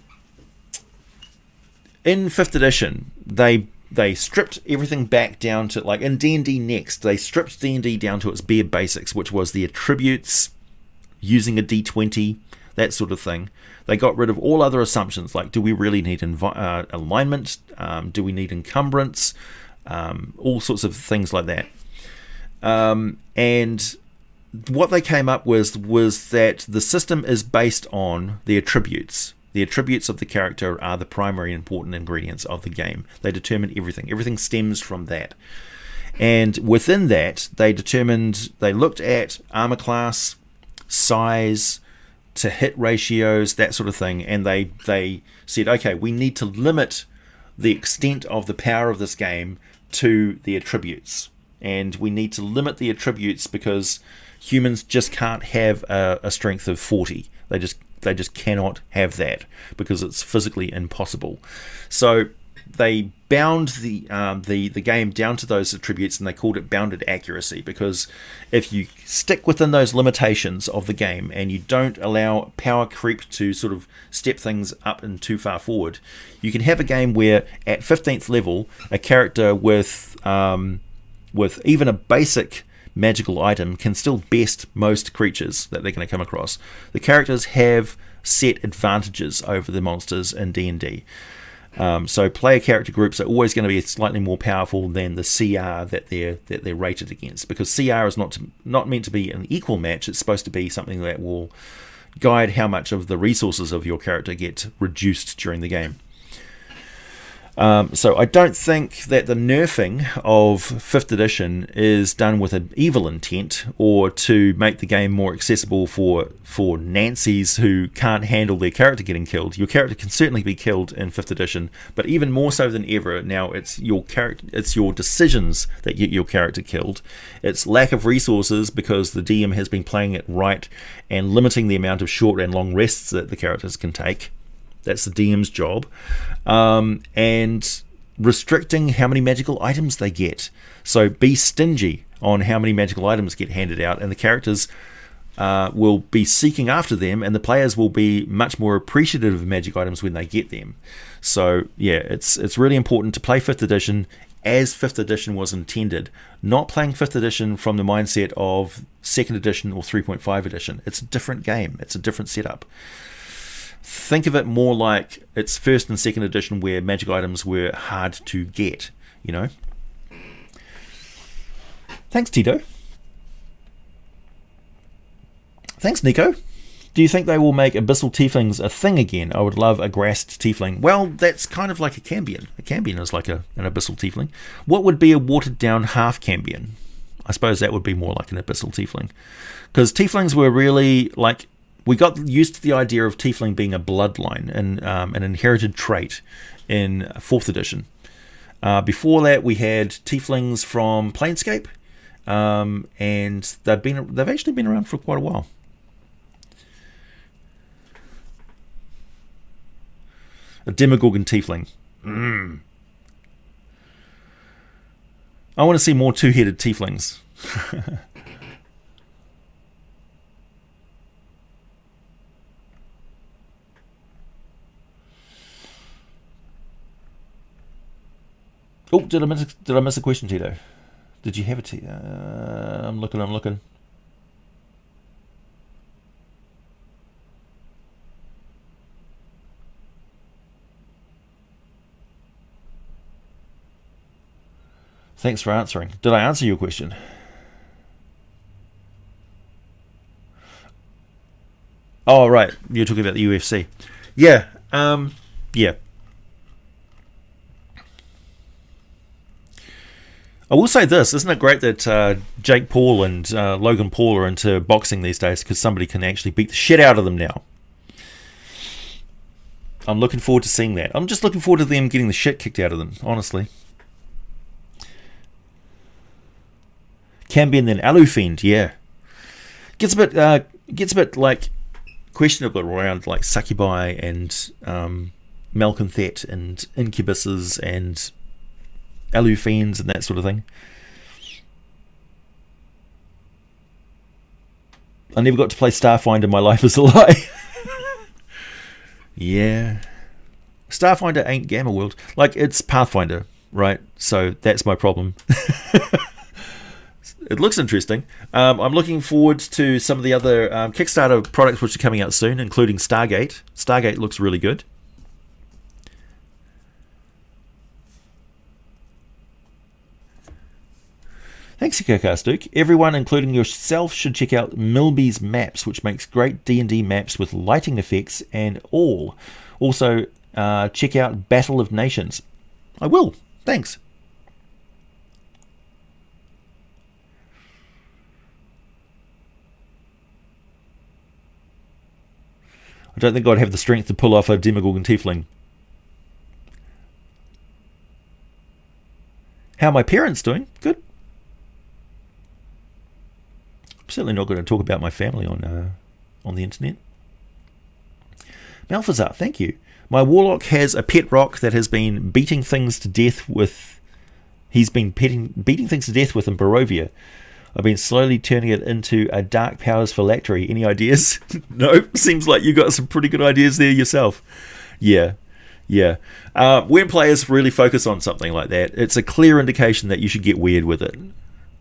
5th edition, they stripped everything back down to, like in D&D Next, they stripped D&D down to its bare basics, which was the attributes, using a d20, that sort of thing. They got rid of all other assumptions, like do we really need alignment, do we need encumbrance, all sorts of things like that. And what they came up with was that the system is based on the attributes. The attributes of the character are the primary important ingredients of the game. They determine everything. Everything stems from that. And within that, they looked at armor class, size, to hit ratios, that sort of thing, and they said, okay, we need to limit the extent of the power of this game to the attributes, and we need to limit the attributes because humans just can't have a strength of 40. They just cannot have that because it's physically impossible. So they bound the game down to those attributes, and they called it bounded accuracy, because if you stick within those limitations of the game and you don't allow power creep to sort of step things up and too far forward, you can have a game where at 15th level a character with even a basic magical item can still best most creatures that they're going to come across. The characters have set advantages over the monsters in D&D. So player character groups are always going to be slightly more powerful than the CR that they're rated against, because CR is not meant to be an equal match. It's supposed to be something that will guide how much of the resources of your character get reduced during the game. So I don't think that the nerfing of 5th edition is done with an evil intent, or to make the game more accessible for Nancys who can't handle their character getting killed. Your character can certainly be killed in 5th edition, but even more so than ever now, it's your decisions that get your character killed. It's lack of resources because the DM has been playing it right and limiting the amount of short and long rests that the characters can take. That's the DM's job. And restricting how many magical items they get. So be stingy on how many magical items get handed out, and the characters will be seeking after them, and the players will be much more appreciative of magic items when they get them. So yeah, it's really important to play 5th edition as 5th edition was intended, not playing 5th edition from the mindset of 2nd edition or 3.5 edition. It's a different game. It's a different setup. Think of it more like it's 1st and 2nd edition, where magic items were hard to get, you know. Thanks, Tito. Thanks, Nico. Do you think they will make abyssal tieflings a thing again? I would love a grassed tiefling. Well, that's kind of like a cambion. A cambion is like an abyssal tiefling. What would be a watered down half cambion? I suppose that would be more like an abyssal tiefling. Because tieflings were really like... We got used to the idea of tiefling being a bloodline and an inherited trait in 4th edition. Before that, we had tieflings from Planescape, and they've actually been around for quite a while. A Demogorgon tiefling. I want to see more two-headed tieflings. Oh, did I miss a question, Tito? Did you have it? I'm looking. Thanks for answering. Did I answer your question? Oh, right. You're talking about the UFC. Yeah. Yeah. I will say this, isn't it great that Jake Paul and Logan Paul are into boxing these days, because somebody can actually beat the shit out of them now. I'm looking forward to seeing that. I'm just looking forward to them getting the shit kicked out of them, honestly. Cambion then Alufiend, yeah. Gets a bit like questionable around like Succubi and Malconthet and Incubuses and Alufiends and that sort of thing. I never got to play Starfinder. My life is a lie. Yeah. Starfinder ain't Gamma World. Like, it's Pathfinder, right? So that's my problem. It looks interesting. I'm looking forward to some of the other Kickstarter products which are coming out soon, including Stargate. Stargate looks really good. Thanks, Duke. Everyone, including yourself, should check out Milby's Maps, which makes great D&D maps with lighting effects and all. Also, check out Battle of Nations. I will. Thanks. I don't think I'd have the strength to pull off a Demogorgon Tiefling. How are my parents doing? Good. I'm certainly not going to talk about my family on the internet. Malfazar, thank you. My warlock has a pet rock that has been beating things to death with. He's been beating things to death with in Barovia. I've been slowly turning it into a dark powers phylactery. Any ideas? No, seems like you got some pretty good ideas there yourself. Yeah. When players really focus on something like that, it's a clear indication that you should get weird with it.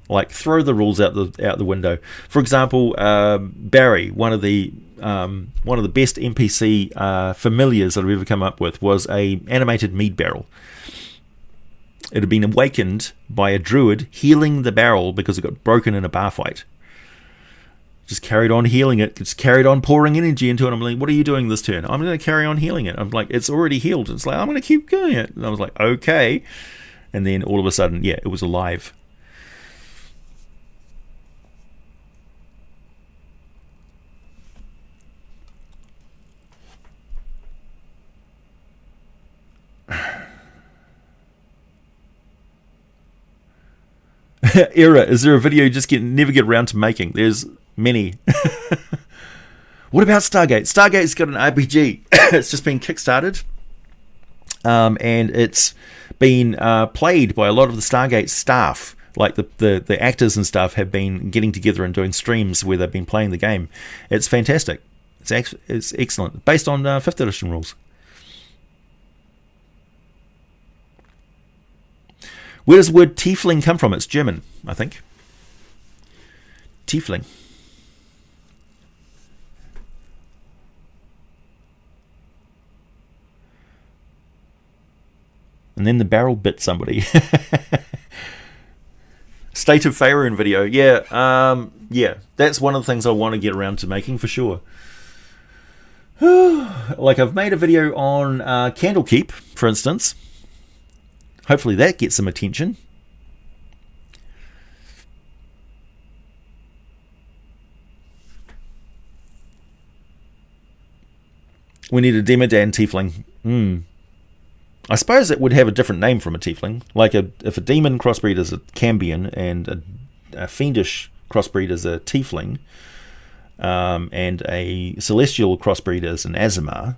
Like, throw the rules out the window. For example, Barry, one of the best NPC familiars that I've ever come up with, was a animated mead barrel. It had been awakened by a druid healing the barrel because it got broken in a bar fight. Just carried on healing it, just carried on pouring energy into it. I'm like, what are you doing this turn? I'm going to carry on healing it. I'm like, it's already healed. It's like, I'm going to keep doing it. And I was like, okay. And then all of a sudden, yeah, it was alive. Era, is there a video you just never get around to making? There's many. What about Stargate? Stargate's got an RPG. It's just been kickstarted, and it's been played by a lot of the Stargate staff. Like the actors and stuff have been getting together and doing streams where they've been playing the game. It's fantastic. It's excellent. Based on 5th edition rules. Where does the word tiefling come from? It's German, I think. Tiefling. And then the barrel bit somebody. State of Faerun video. Yeah, that's one of the things I want to get around to making for sure. Like, I've made a video on Candlekeep, for instance. Hopefully that gets some attention. We need a Demodan tiefling. I suppose it would have a different name from a tiefling. Like if a demon crossbreed is a Cambion and a fiendish crossbreed is a tiefling, and a celestial crossbreed is an Azimar,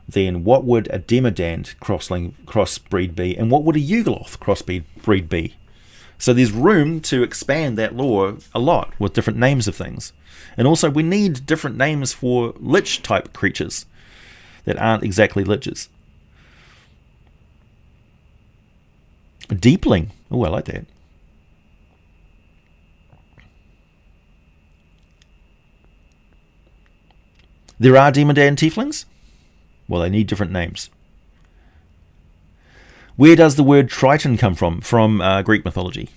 then what would a Demodand crossbreed be, and what would a Yugoloth crossbreed be? So there's room to expand that lore a lot with different names of things. And also we need different names for lich type creatures that aren't exactly liches. A Deepling. Oh, I like that. There are Demodan tieflings? Well, they need different names. Where does the word Triton come from? From Greek mythology.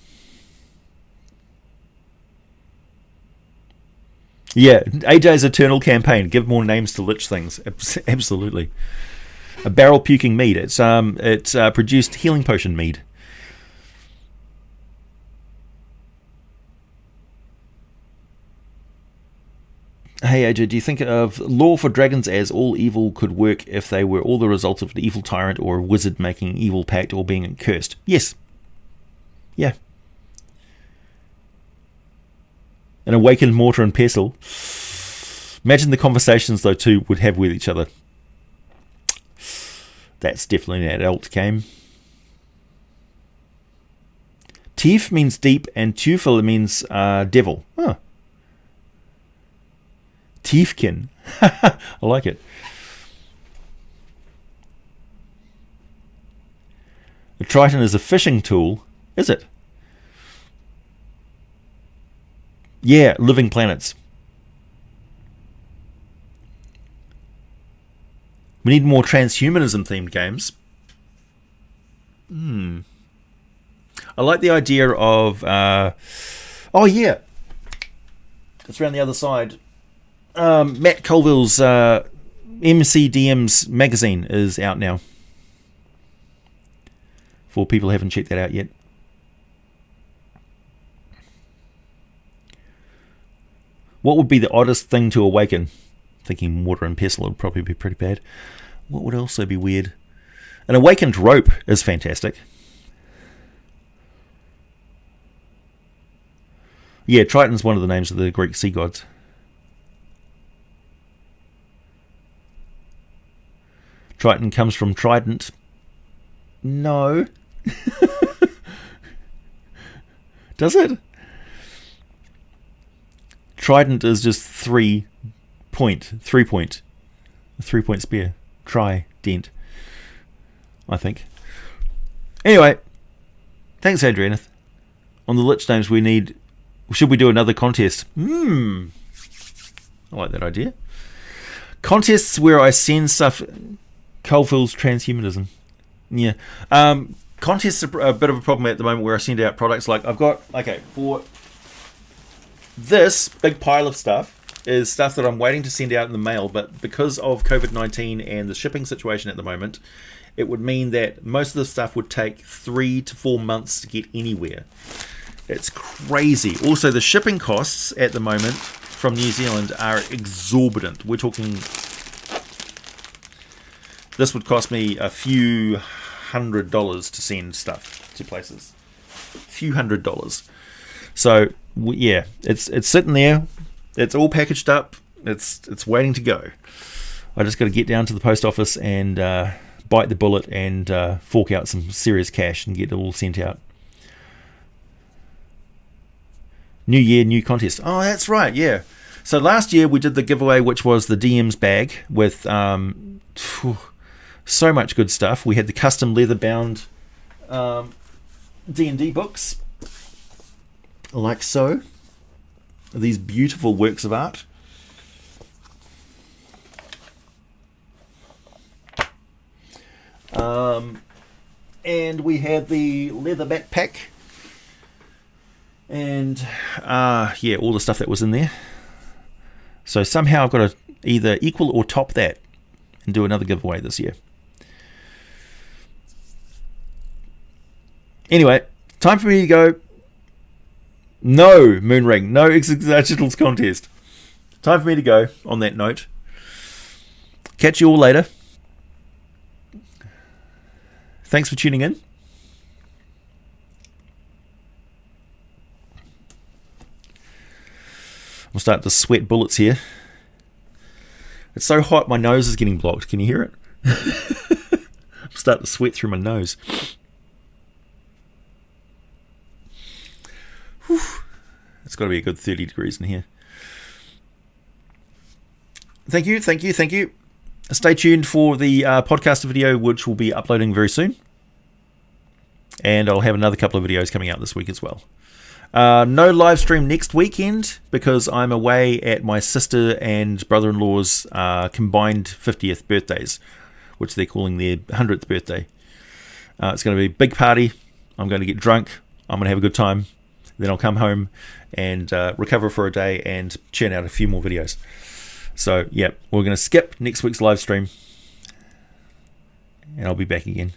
Yeah, AJ's Eternal Campaign. Give more names to lich things. Absolutely. A barrel puking mead. It's produced healing potion mead. Hey AJ, do you think of lore for dragons as all evil could work if they were all the result of an evil tyrant or a wizard making an evil pact or being cursed? Yes. Yeah. An awakened mortar and pestle. Imagine the conversations those two would have with each other. That's definitely an adult game. Tief means deep and Tufel means devil. Huh. Tiefkin. I like it. The Triton is a fishing tool. Is it? Yeah, living planets. We need more transhumanism themed games. I like the idea of oh yeah, it's around the other side. Matt Colville's MCDM's magazine is out now. For people who haven't checked that out yet. What would be the oddest thing to awaken? Thinking mortar and pestle would probably be pretty bad. What would also be weird? An awakened rope is fantastic. Yeah, Triton's one of the names of the Greek sea gods. Triton comes from trident. No. Does it? Trident is just 3 point. A 3-point spear. Trident, I think. Anyway, thanks, Adrianeth. On the Lich names, should we do another contest? I like that idea. Contests where I send stuff. Coalfields transhumanism. Yeah. Contests are a bit of a problem at the moment where I send out products. Like I've got, for this big pile of stuff is stuff that I'm waiting to send out in the mail, but because of COVID-19 and the shipping situation at the moment, it would mean that most of the stuff would take 3 to 4 months to get anywhere. It's crazy. Also, the shipping costs at the moment from New Zealand are exorbitant. We're talking, this would cost me a few $100s to send stuff to places. A few $100s. So yeah, it's sitting there. It's all packaged up. It's waiting to go. I just got to get down to the post office and bite the bullet and fork out some serious cash and get it all sent out. New year, new contest. Oh, that's right, yeah. So last year we did the giveaway, which was the DM's bag with so much good stuff. We had the custom leather-bound D&D books, like so. These beautiful works of art. And we had the leather backpack. And yeah, all the stuff that was in there. So somehow I've got to either equal or top that and do another giveaway this year. Anyway, time for me to go. No Moonring, no Exegitals contest. Time for me to go on that note. Catch you all later. Thanks for tuning in. I'll start to sweat bullets here. It's so hot my nose is getting blocked. Can you hear it? I'm starting to sweat through my nose. Whew. It's got to be a good 30 degrees in here. Thank you. Stay tuned for the podcast video, which will be uploading very soon. And I'll have another couple of videos coming out this week as well. No live stream next weekend because I'm away at my sister and brother-in-law's combined 50th birthdays, which they're calling their 100th birthday. It's going to be a big party. I'm going to get drunk. I'm going to have a good time. Then I'll come home and recover for a day and churn out a few more videos. So, yeah, we're going to skip next week's live stream. And I'll be back again.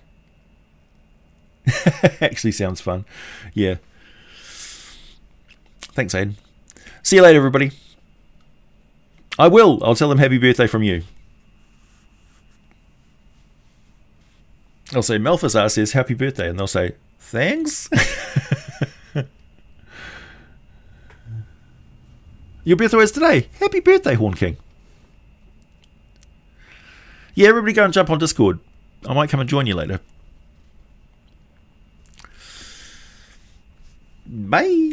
Actually sounds fun. Yeah. Thanks, Aiden. See you later, everybody. I'll tell them happy birthday from you. I'll say, Malphazar says happy birthday. And they'll say, thanks. Your birthday is today. Happy birthday, Horn King. Yeah, everybody go and jump on Discord. I might come and join you later. Bye.